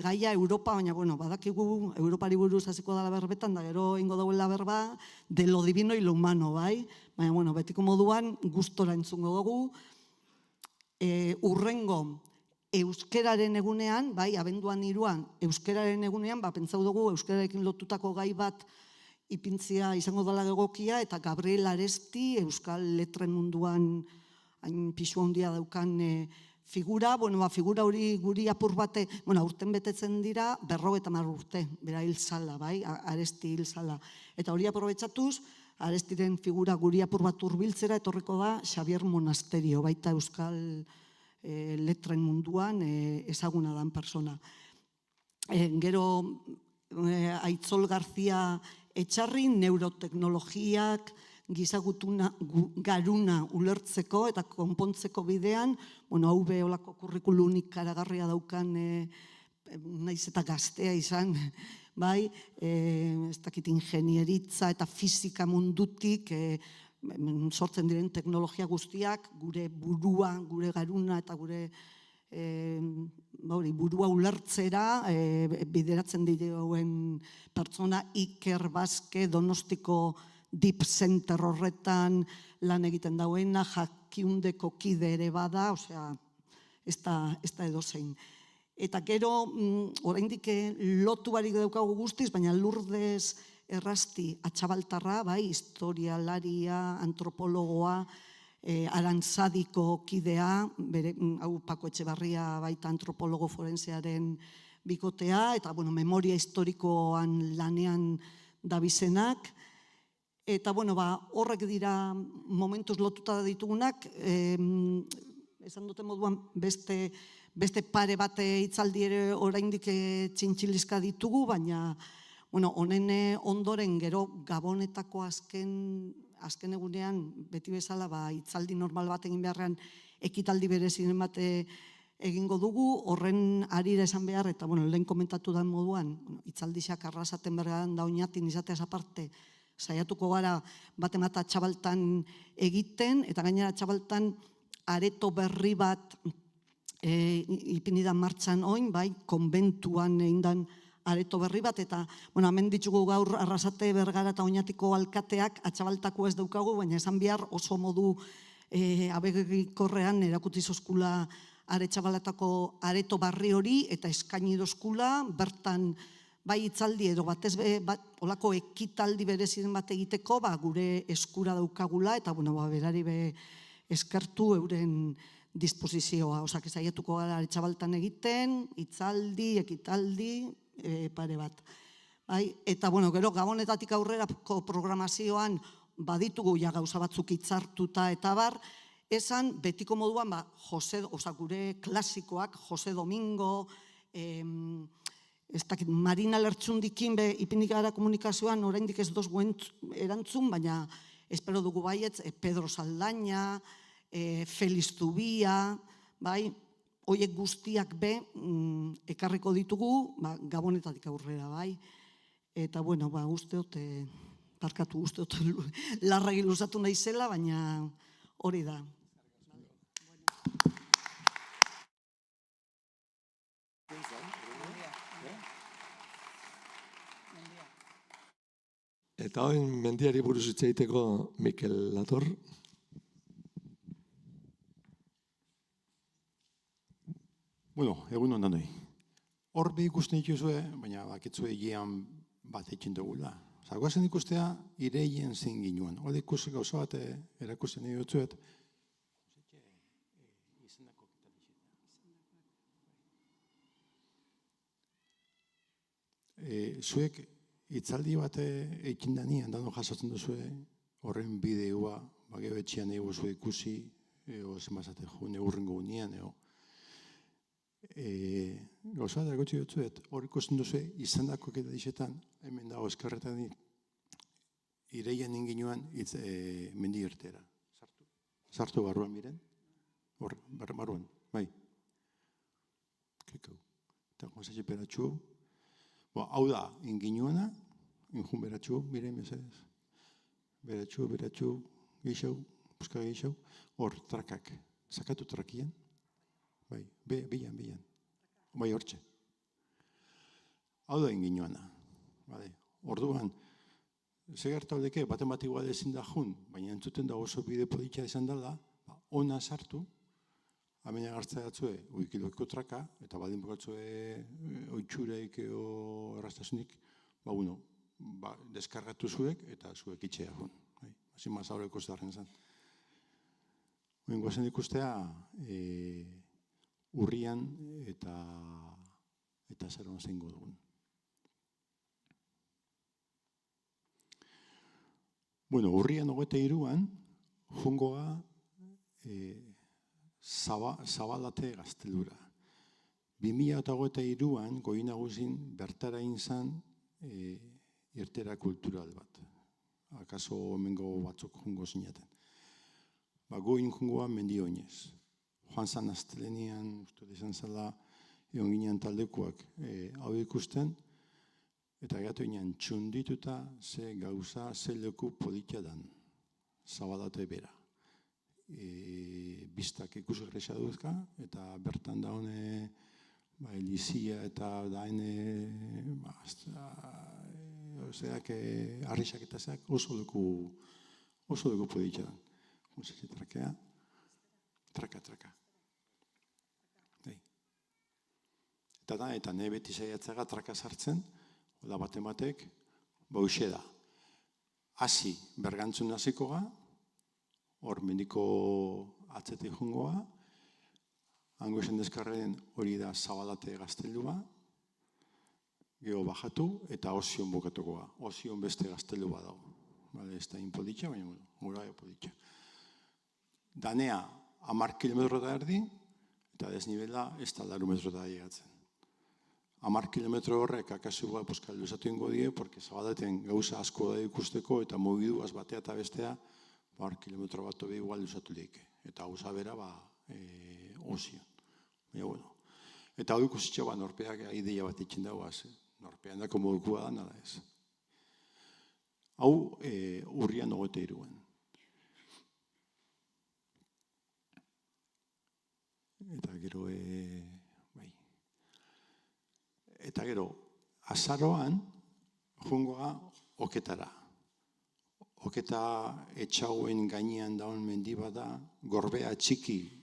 gaia, Europa, baina badakigu Europari buruz hasiko dala berbetan, da gero ingo dauela berba, de lo divino y lo humano, baina betiko moduan gustora entzungo dugu. Urrengo euskeraren egunean, abenduan 3, euskeraren egunean, pentsau dugu euskerarekin lotutako gai bat ipintzia izango dela egokia, eta Gabriel Aresti, euskal letren munduan hain pisu handia daukan figura, figura hori guri apur bate, aurten betetzen dira 50 urte, bera hil zala, Aresti hil zala. Eta hori aprobetxatuz, Arestiren figura guri apur bat hurbiltzera etorriko da Xavier Monasterio, baita euskal letren munduan ezaguna dan persona. Gero Aitzol Garzia Etxarri, neuroteknologiak, gizagutuna garuna ulertzeko eta konpontzeko bidean, hau beholako kurrikulunik karagarria daukan, naiz eta gaztea izan, ez dakit ingenieritza eta fizika mundutik, sortzen diren teknologia guztiak, gure burua, gure garuna eta gure burua ulertzera bideratzen diren pertsona Iker Baske Donostiko Deep Center horretan lan egiten dauena, Jakiundeko kide ere bada, ez da edozein. Eta gero, oraindik lotu barik daukagu guztiz, baina Lourdes Errasti Atxabaltarra, historialaria, antropologoa, Arantzadiko kidea, hau Pako Etxebarria baita antropologo forensearen bikotea, eta memoria historikoan lanean dabizenak. Eta horrek dira momentuz lotuta ditugunak, esan duten moduan beste pare bate hitzaldi ere oraindik txintxilizka ditugu, baina honen ondoren gero Gabonetako azken egunean beti bezala hitzaldi normal bat egin beharrean ekitaldi berezien bat egingo dugu, horren arira esan behar, eta lehen komentatu den moduan, hitzaldixak arrasaten bergan da oinatin izateaz aparte, saiatuko gara bat-emata Atxabaltan egiten, eta gainera Atxabaltan areto berri bat ipinidan martxan oin, konbentuan egindan areto berri bat, eta hemen ditugu gaur Arrasate, Bergara eta Oñatiko alkateak, Atxabaltako ez daukagu, baina esan behar oso modu abegikorrean erakutsi zozkula Aretxabalatako areto barri hori, eta eskaini dozkula, bertan bai hitzaldi edo batez olako ekitaldi bereziren bat egiteko, gure eskura daukagula, eta berari eskertu euren disposizioa. Osak ezaiatuko gara Aretxabaltan egiten, hitzaldi, ekitaldi, pare bat. Eta gero Gabonetatik aurrerako programazioan baditugu gauza batzuk hitzartuta eta bar, esan betiko moduan gure klasikoak, Jose Domingo, Marina Lertxundikin ipindik gara komunikazioan, oraindik ez doz guen erantzun, baina espero dugu baietz, Pedro Saldaña, Feliz Zubia, hoiek guztiak ekarriko ditugu, Gabonetatik aurrera, eta usteot, parkatu usteot, larragi luzatu naizela, baina hori da. Eta hori mendiari buruz hitz egiteko Mikel Lator. Egun ondan doi. Hor ikusten dituzue, baina bakitzue egian bat egin dugula. Zagoazen ikustea, ireien zein ginuen. Hor ikusi gauza bat erakusten nahi dutzuet. Zuek hitzaldi bat egin danian, dano jasotzen duzue, horren bideoa, gero etxean ego zue ikusi, zenbazate jo, neurrengo gunean, gauza da egotzi dutzuet, hor ikusten duzue, izandako eta dizetan, hemen dago eskerretan ireian inginuan mendi irtera. Sartu barruan miren? Hor, barruan, bai. Kikau. Eta gozatxe peratxu. Hau da, inginuana, injun beratxu, miren, mesedez. Beratxu, geixau, puska geixau. Hor, trakak. Sakatu trakien. Bai, bilan. Bai, hortxe. Hau da inginuana. Orduan, segertaudeke, baten bat igual ezin da jun, baina entzuten da oso bide poditxa izan dela, ona sartu, amena gartzea datzue, uikiloko traka, eta baldin bokatzue oitxureik o errastasunik, deskargatu zuek, eta zuek itxea jun. Hasi mazaureko zedarren zen. Guazen ikustea, urrian eta zeroan zeingo dugun. Urrian 23an, jungoa Zabalate Gaztelura. 2023an, goi naguzin bertara inzan irtera kultural bat. Akaso hemengo batzuk jungo zinaten. Goin jungoa mendi oinez. Joan zan astelenian, uste izan zela, egon ginean taldekoak hau ikusten, eta gatu inean txundituta ze gauza, ze leku politia dan. Zabalate bera. Biztak ikusgarria duzka, eta bertan da hone Elizia eta daine zeak arrisak eta zeak oso leku politia dan. Musiki trakea. Traka. Eta ne beti zaiatzaga traka sartzen, oda batek, bauxe da. Hasi, bergantzun hasikoa, hor mendiko atzetik jungoa, hango esan deskarren hori da Zabalate Gaztelua, geho bajatu eta Ozion bukatukoa. Ozion beste gaztelua dago. Ez da inpoditxa, baina gura poditxa. Danea, 10 kilometro da erdi, eta desnibela ez da 10 metro da llegatzen. 10 kilometro horrek akasua luzatu ingo die, porque Zabalaten gauza asko da ikusteko, eta mugiduaz batea eta bestea, 10 kilometro bat tobe igual luzatu leike. Eta gauza bera, Ozion. Eta hau ikusitxe, norpeak ideia bat itxen dagoaz. Norpean dako modukua da, nada ez. Hau, urrian 23an. Eta gero, azaroan, jungoa oketara. Oketa etxauen gainean daun mendi bada, gorbea txiki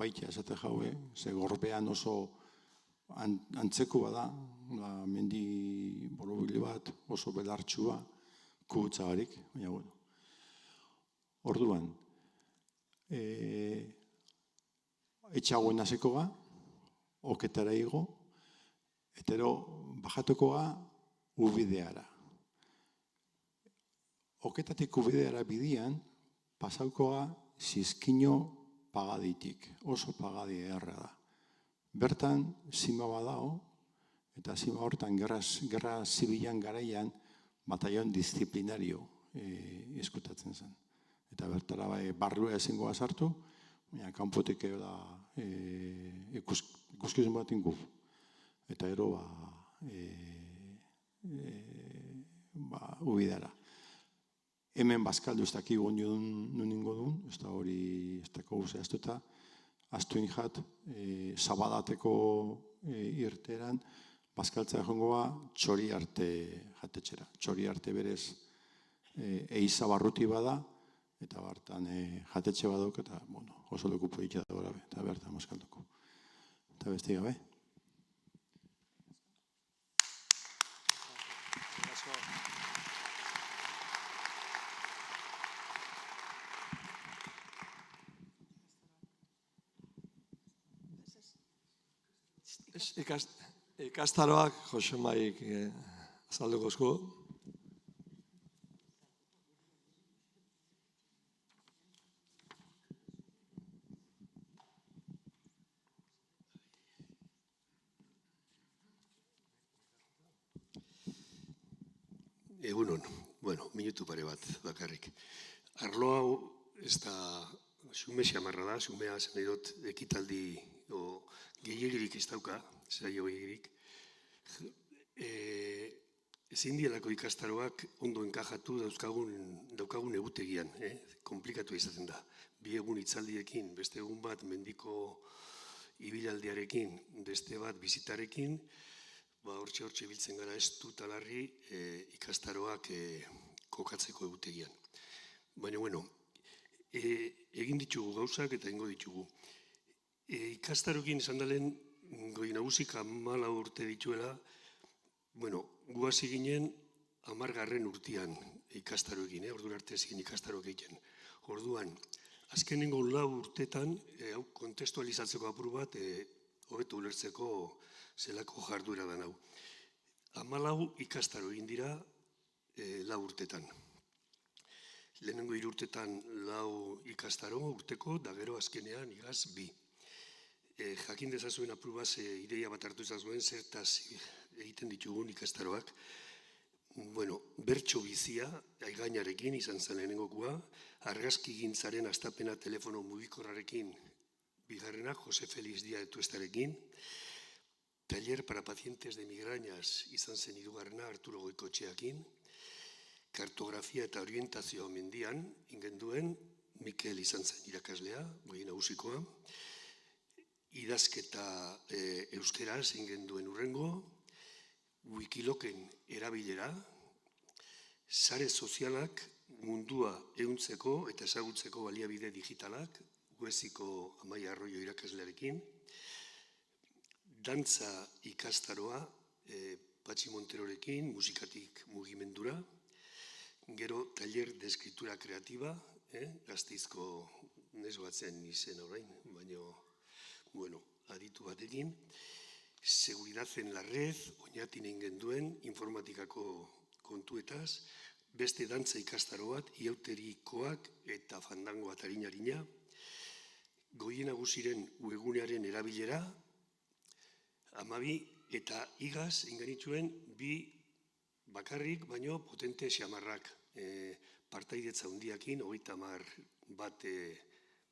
baita esate jaue, ze gorbean oso antzeko bada, mendi borobile bat, oso belartxua, kubutzagarik, baina bueno. Orduan, etxagoen hasiko ga, oketara igo, etero bajatuko ga ubideara. Oketatik ubideara bidian, pasauko ga Zizkino pagaditik, oso pagadi erra da. Bertan, zima badao, eta zima hortan gerra zibilan garaian bataion disiplinario eskutatzen zen. Eta bertara barrua ezingoa sartu, baina kanpotik ikuskizun bat ingu. Eta ero ubidara. Hemen bazkaldu ez daki gonio nun ingo duen, ez da hori ez dako zehaztuta, astuin jat, zabadateko irteran, bazkaltzea jongoa txori arte jatetxera. Txori arte berez eiza barruti bada, eta bartan jatetxe badok, eta oso leku poikia da gora, eta bertan bazkalduko. Eta beste gabe. Ikastaroak Josemaik azalduko esku. Egunon, minutu pare bat bakarrik. Arlo hau ez da xume xamarra da, xumea zen edot ekitaldi gehiagirik ez dauka, zailo gehiagirik. Ezin dielako ikastaroak ondo enkajatu daukagun egutegian, komplikatu izaten da. Bi egun itzaldiekin, beste egun bat mendiko ibilaldiarekin, beste bat bizitarekin, hortxe biltzen gara ez talarri ikastaroak kokatzeko egutegian. Baina, egin ditugu gauzak eta ingo ditugu. Ikastarokin esan dalen, goi nagusik 14 urte dituela, gu hasi ginen 10. urtean ikastaroekin, orduan arte ezin ikastarok egiten. Orduan, azkenengo 4 urtetan, kontestualizatzeko apur bat, hobeto ulertzeko zelako jarduera da nau. 14 ikastaro egin dira 4 urtetan. Lehenengo 3 urtetan 4 ikastaro urteko, da gero azkenean igaz 2. Jakin dezazuen apurubaz ideia bat hartu ezazuen zertaz egiten ditugun ikastaroak. Bertso bizia, aigainarekin izan zen lehenengokoa, argazki gintzaren astapena telefono mugikorrarekin, bigarrena Jose Felix Díaz Tuestarekin, taller para pacientes de migrañas izan zen hirugarrena Arturo Goikotxeakin, kartografia eta orientazioa mendian, ingenduen, Mikel izan zen irakaslea, goi nagusikoa, idazketa euskeraz ingenduen urrengo, wikiloken erabilera, sare sozialak mundua ehuntzeko eta ezagutzeko baliabide digitalak, Gueziko Amaia Arroyo irakaslearekin, dantza ikastaroa Patxi Monterorekin, musikatik mugimendura, gero taller de escritura kreatiba, Gasteizko neso batzen izen orain, baina aditu batekin, seguridad en la red, oinatin ingenduen, informatikako kontuetaz, beste dantza ikastaro bat, iauterikoak eta fandangoa tarinarina, goien nagusiren webgunearen erabilera, 12 eta igaz inganituen 2 bakarrik, baino potente xamarrak partaidetza hundiakin, 31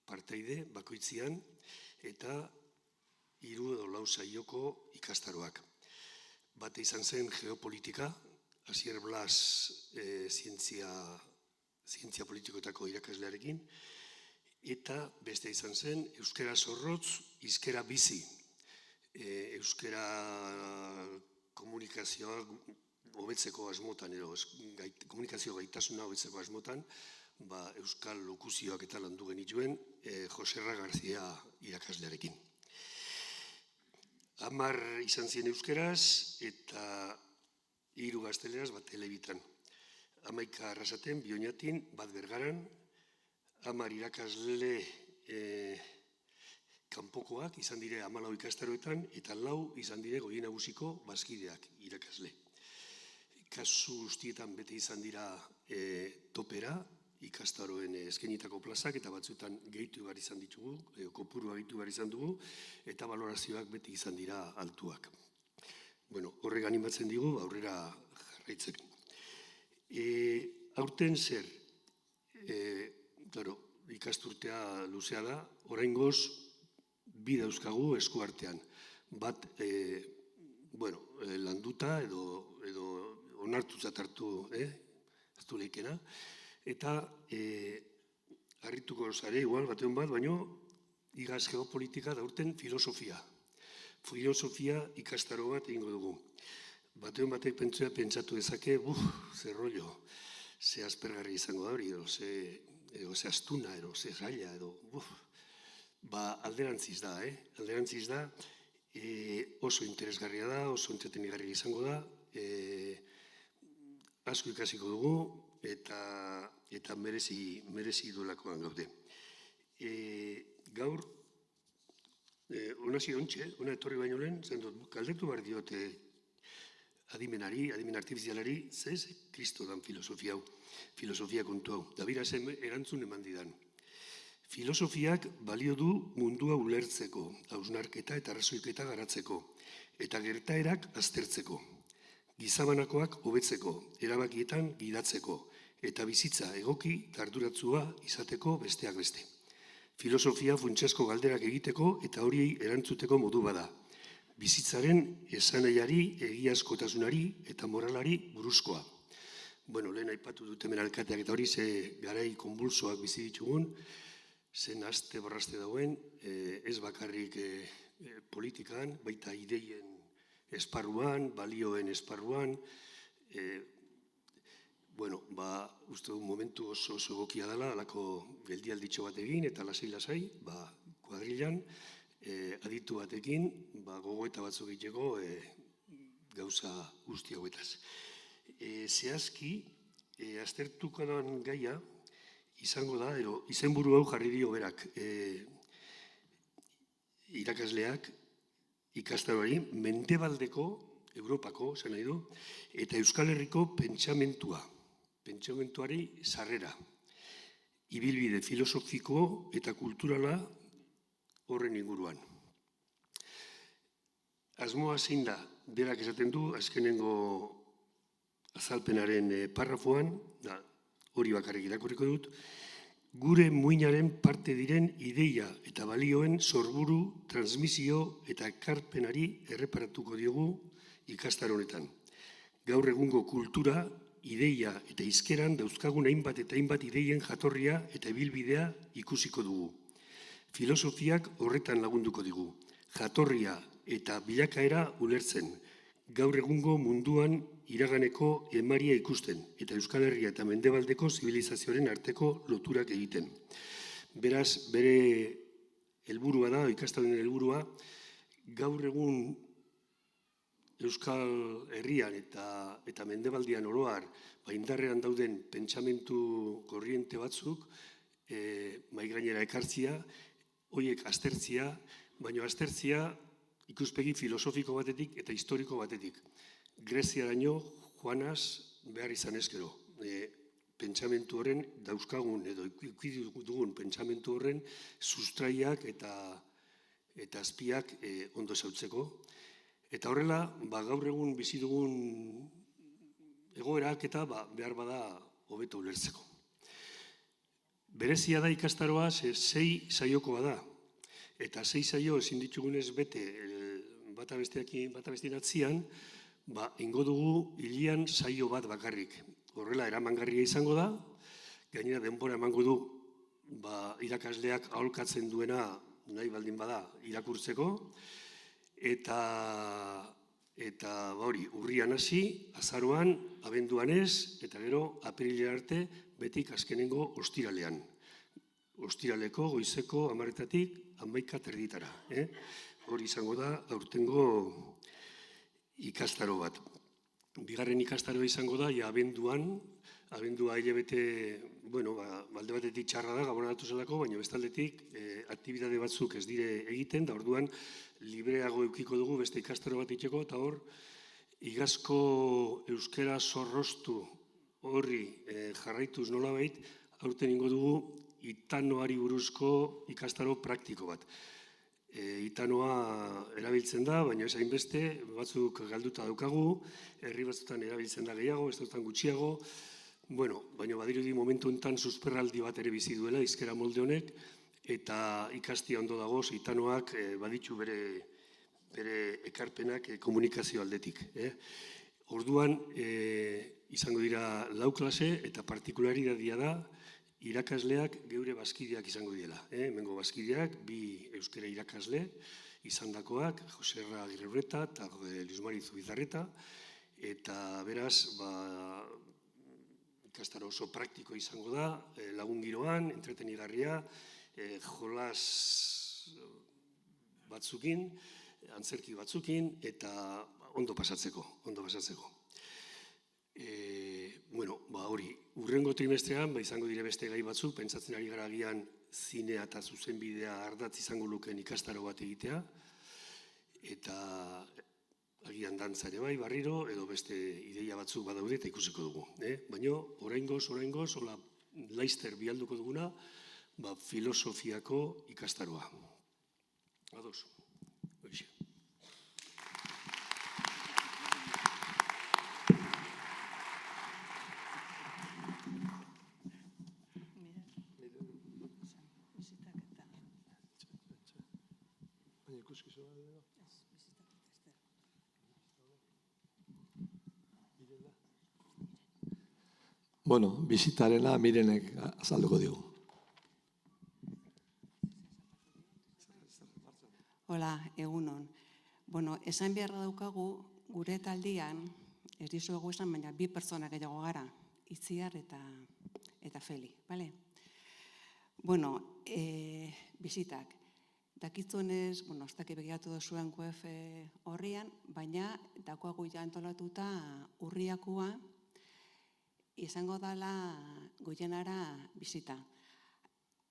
partaide bakoitzian, eta 3 edo 4 saioko ikastaroak. Bate izan zen geopolitika, Asier Blas zientzia politikoetako irakaslearekin, eta beste izan zen euskera zorrotz, hizkera bizi. Euskera komunikazioa hobetzeko asmotan, komunikazio gaitasuna hobetzeko asmotan, euskal lokuzioak eta landu genituen Joserra Garzia irakaslearekin. 10 izan ziren euskeraz eta 3 gazteleraz, bat elebitan. 11 Arrasaten, Bioñatin, bat Bergaran, 10 irakasle kanpokoak izan dire 14 ikastaroetan, eta 4 izan dire Goi Nagusiko bazkideak irakasle. Kasu guztietan bete izan dira topera, ikastaroen eskenitako plazak, eta batzuetan gehitu behar izan ditugu, kopurua gehitu behar izan dugu, eta balorazioak beti izan dira altuak. Horrek animatzen digu, aurrera jarraitzeko. Aurten zer, ikasturtea luzea da, oraingoz bi dauzkagu esku artean. Bat, landuta edo onartutzat hartu leikena, eta harrituko zare, igual, batean bat, baino, igaz geopolitika da urten filosofia. Filosofia ikastaro bat egingo dugu. Batean batek pentsatu dezake, ze rollo, ze aspergarri izango da hori, edo ze astuna, edo ze zaila, edo alderantziz da, alderantziz da, oso interesgarria da, oso entretenigarria izango da, asko ikasiko dugu, eta merezi duelakoan gaude. Gaur, ona zidontxe, ona etorri baino lehen, galdetu behar diote adimenari, adimen artifizialari, zez kristo dan filosofia hau, filosofia kontu hau. Da bira zen erantzun eman didan. Filosofiak balio du mundua ulertzeko, hausnarketa eta arrazoiketa garatzeko, eta gertaerak aztertzeko. Gizabanakoak hobetzeko, erabakietan gidatzeko, eta bizitza egoki arduratsua izateko besteak beste. Filosofia funtsezko galderak egiteko eta horiei erantzuteko modu bada. Bizitzaren esanaiari, egiazkotasunari eta moralari buruzkoa. Lehen aipatu dut hemen alkateak eta hori ze garai konbulsoak bizi ditugun, zen aste borraste dauen, ez bakarrik politikan, baita ideien esparruan, balioen esparruan, uste du momentu oso egokia dela, alako geldialditxo bat egin, eta lasai-lasai, kuadrilan, aditu batekin, gogoeta batzuk egiteko gauza guzti hauetaz. Zehazki, aztertuko den gaia, izango da, izenburu hau jarri dio berak, irakasleak, ikastaroari, mendebaldeko, Europako, zen nahi du, eta Euskal Herriko pentsamentua, pentsamentuari sarrera, ibilbide filosofiko eta kulturala horren inguruan. Asmoa zein da, berak esaten du, azkenengo azalpenaren parrafoan, hori bakarrik irakurriko dut, gure muinaren parte diren ideia eta balioen sorburu, transmisio eta ekarpenari erreparatuko diogu ikastaro honetan. Gaur egungo kultura, ideia eta hizkeran dauzkagun hainbat eta hainbat ideien jatorria eta ibilbidea ikusiko dugu. Filosofiak horretan lagunduko digu. Jatorria eta bilakaera ulertzen. Gaur egungo munduan iraganeko emaria ikusten eta Euskal Herria eta Mendebaldeko zibilizazioaren arteko loturak egiten. Beraz, bere helburua da, ikastaroen helburua, gaur egun Euskal Herrian eta Mendebaldian oroar indarrean dauden pentsamentu korriente batzuk maigainera ekartzia, horiek aztertzia, baina aztertzia ikuspegi filosofiko batetik eta historiko batetik. Greziaraino joanaz behar izan ezkero. Pentsamentu horren dauzkagun edo ikudugun pentsamentu horren sustraiak eta azpiak ondo zautzeko. Eta horrela, gaur egun bizi dugun egoerak eta behar bada hobeto ulertzeko. Berezia da ikastaroa 6 saiokoa da. Eta 6 saio ezin ditugunez bete bata bestean atzian, ingo dugu hilian saio bat bakarrik. Horrela, eramangarria izango da, gainera denbora emango du irakasleak aholkatzen duena nahi baldin bada irakurtzeko, eta hori, urrian hasi, azaroan, abenduan ez, eta gero apirilera arte betik azkenengo ostiralean. Ostiraleko, goizeko, 10:00-tik 11:30. hori izango da aurtengo ikastaro bat. Bigarren ikastaroa izango da, abendua hilabete, alde batetik txarra da, Gabona datu zelako, baina bestaldetik aktibitate batzuk ez dire egiten, da orduan libreago eukiko dugu beste ikastaro bat itxeko, eta hor, igazko euskera zorroztu horri jarraituz nolabait, aurten ingo dugu itanoari buruzko ikastaro praktiko bat. Itanoa erabiltzen da, baina ez hainbeste, batzuk galduta daukagu, herri batzutan erabiltzen da gehiago, bestetan gutxiago, baina badirudi momentu enten susperraldi bat ere bizi duela, hizkera molde honek, eta ikastia ondo dago, itanoak baditu bere ekarpenak komunikazio aldetik. Orduan, izango dira 4 klase, eta partikularidadia da, irakasleak geure bazkideak izango diela. Hemengo bazkideak, 2 euskera irakasle izandakoak, Joserra Agirreta eta Luis Mari Zubizarreta, eta beraz, ikastaro oso praktiko izango da, lagun giroan, entretenigarria, jolas batzukin, antzerki batzukin, eta ondo pasatzeko. Hori, urrengo trimestrean, izango dire beste gai batzuk, pentsatzen ari gara agian zinea eta zuzenbidea ardatz izango lukeen ikastaro bat egitea, eta agian dantza ere bai, barriro, edo beste ideia batzuk badaude eta ikusiko dugu. Baina, oraingoz, hola laizter bialduko duguna, filosofiako ikastaroa. Ados. Hoxe. Bizitarena Mirenek azalduko digu. Hola, egunon. Esan beharra daukagu, gure taldian, ez dizuegu esan, baina 2 pertsona gehiago gara, Itziar eta Feli, bale? Bizitak. Dakitzunez, ez dakit begiratu duzuen web horrian, baina daukagu ja antolatuta Urriakua, izango dela Goienara bizita.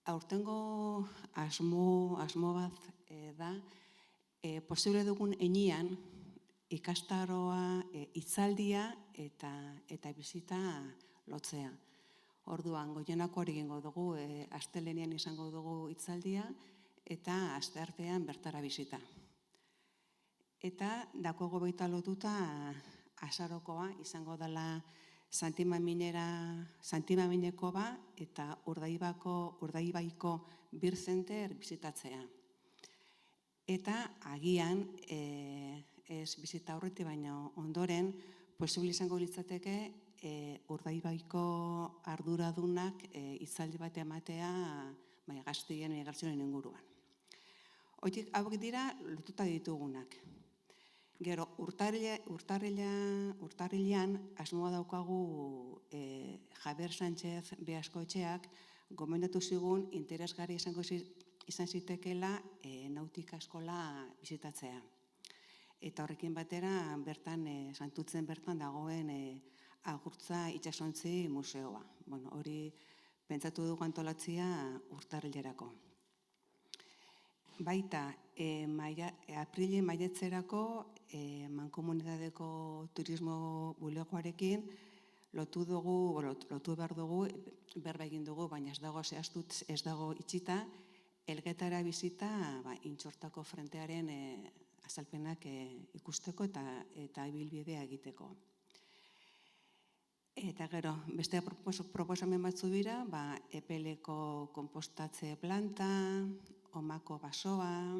Aurtengo asmo bat da, posible dugun enean ikastaroa, hitzaldia eta bizita lotzea. Orduan, Goienako hori egingo dugu, astelehenean izango dugu hitzaldia eta asteartean bertara bizita. Eta dakoago baita lotuta azarokoa izango dela Santimamineko eta Urdaibaiko Bir Center bizitatzea. Eta agian, ez bizita aurretik, baina ondoren, posible izango litzateke Urdaibaiko arduradunak hitzaldi bat ematea gaztien migrazioen inguruan. Hauek dira lotuta ditugunak. Gero, urtarrilean asmoa daukagu Javier Sánchez Beaskoetxeak gomendatu zigun interesgarri izan zitekeela nautika eskola bizitatzea. Eta horrekin batera, Santutzen bertan dagoen Agurtza itsasontzi museoa. Hori pentsatu dugu antolatzea urtarrilerako. Baita, aprile maiatzerako mankomunidadeko turismo bulegoarekin lotu behar dugu, berba egin dugu, baina ez dago zehaztut, ez dago itxita, Elgetara bizita Intxortako frentearen azalpenak ikusteko eta ibilbidea egiteko. Eta gero, beste proposamen batzu dira, Epeleko konpostatze planta, Omako basoa,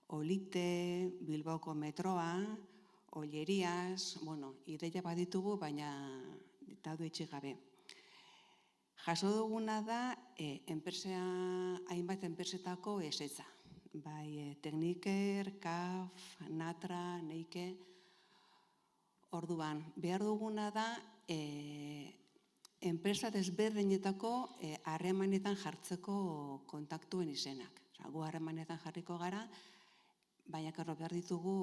Olite, Bilbaoko metroa, Ollerias, ideia baditugu, baina daude itxik gabe. Jaso duguna da, hainbat enpresetako esetza. Tekniker, KAF, Natra, Neike. Orduan, behar duguna da, enpresa desberdinetako harremanetan jartzeko kontaktuen izenak. Gu harremanetan jarriko gara, baina gero behar ditugu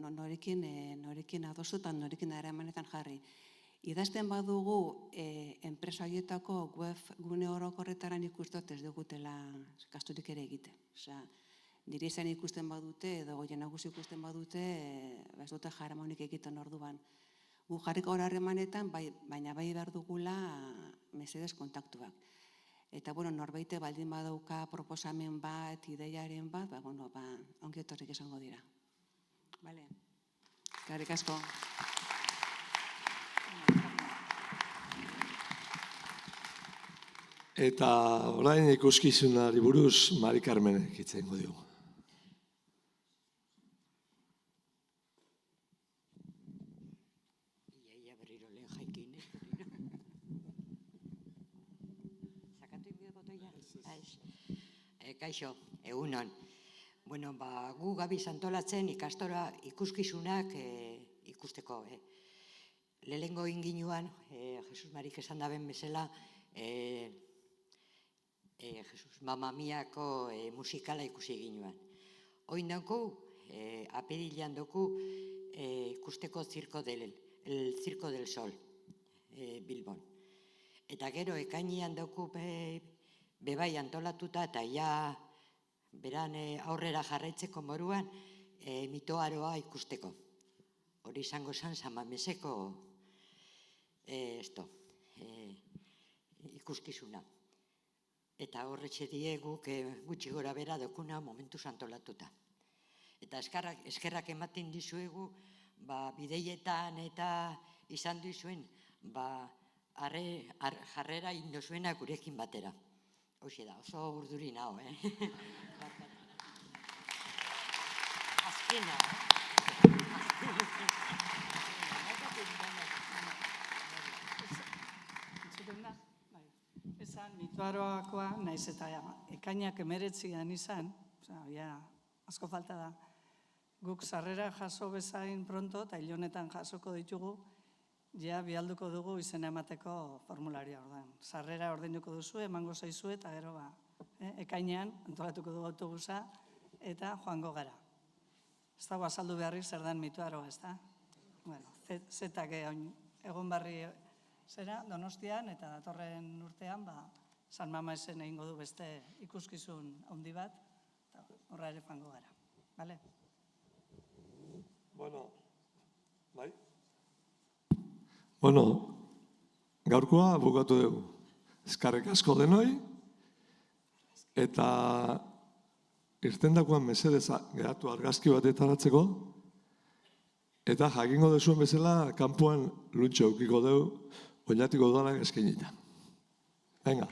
norekin adostu eta norekin harremanetan jarri. Idazten badugu enpresa horietako web gune orokorretaran ikustot ez dugutela kasturik ere egiten. Osea, nire izan ikusten badute edo goien nagusi ikusten badute ez dute harremanik egiten orduan. Gu jarriko hor harremanetan, baina bai behar dugula mesedez kontaktuak. Eta, norbaite baldin badauka proposamen bat, ideiaren bat, ongi etorrik esango dira. Bale, eskerrik asko. Eta orain ikuskizunari buruz Mari Carmenek hitz egingo digu. Iaia berriro lehen jaikin, Sakatu inbide botoia? Kaixo, egunon. Gu gabiz antolatzen ikastora ikuskizunak ikusteko. Lehengo inginuan, Jesus Marik esan daben bezala, Jesus Mamma Miako musikala ikusi ginuan. Oin dauku, apirilean dauku ikusteko el Circo del Sol, Bilbon. Eta gero ekainean dauku bebai antolatuta eta ja beran aurrera jarraitzeko moruan mitoaroa ikusteko. Hori izango zen San Mameseko ikuskizuna. Eta horretxe dieguk gutxi gora bera dokuna momentuz antolatuta. Eta eskerrak ematen dizuegu, bideietan eta izan duzuen, jarrera indozuena gurekin batera. Hoxe da, oso urduri nago, Azkena, Esan mitoaroakoa, naiz eta ekainak 19an izan, asko falta da, guk sarrera jaso bezain pronto, eta hilonetan jasoko ditugu, bialduko dugu izena emateko formularioa ordan. Sarrera ordenduko duzu, emango zaizu eta gero ekainean antolatuko dugu autobusa eta joango gara. Ez dago azaldu beharrik zer dan mitoaroa, ez da? Zetak egon barri zera Donostian eta datorren urtean San Mamesen egingo du beste ikuskizun handi bat, eta horra ere joango gara. Bale? Bai? Gaurkoa bukatu dugu. Eskerrik asko denoi, eta irtendakoan mesedez geratu argazki bat etaratzeko, eta jakingo duzuen bezala, kanpoan luntxo eukiko dugu, oinatiko duanak eskenita. Venga.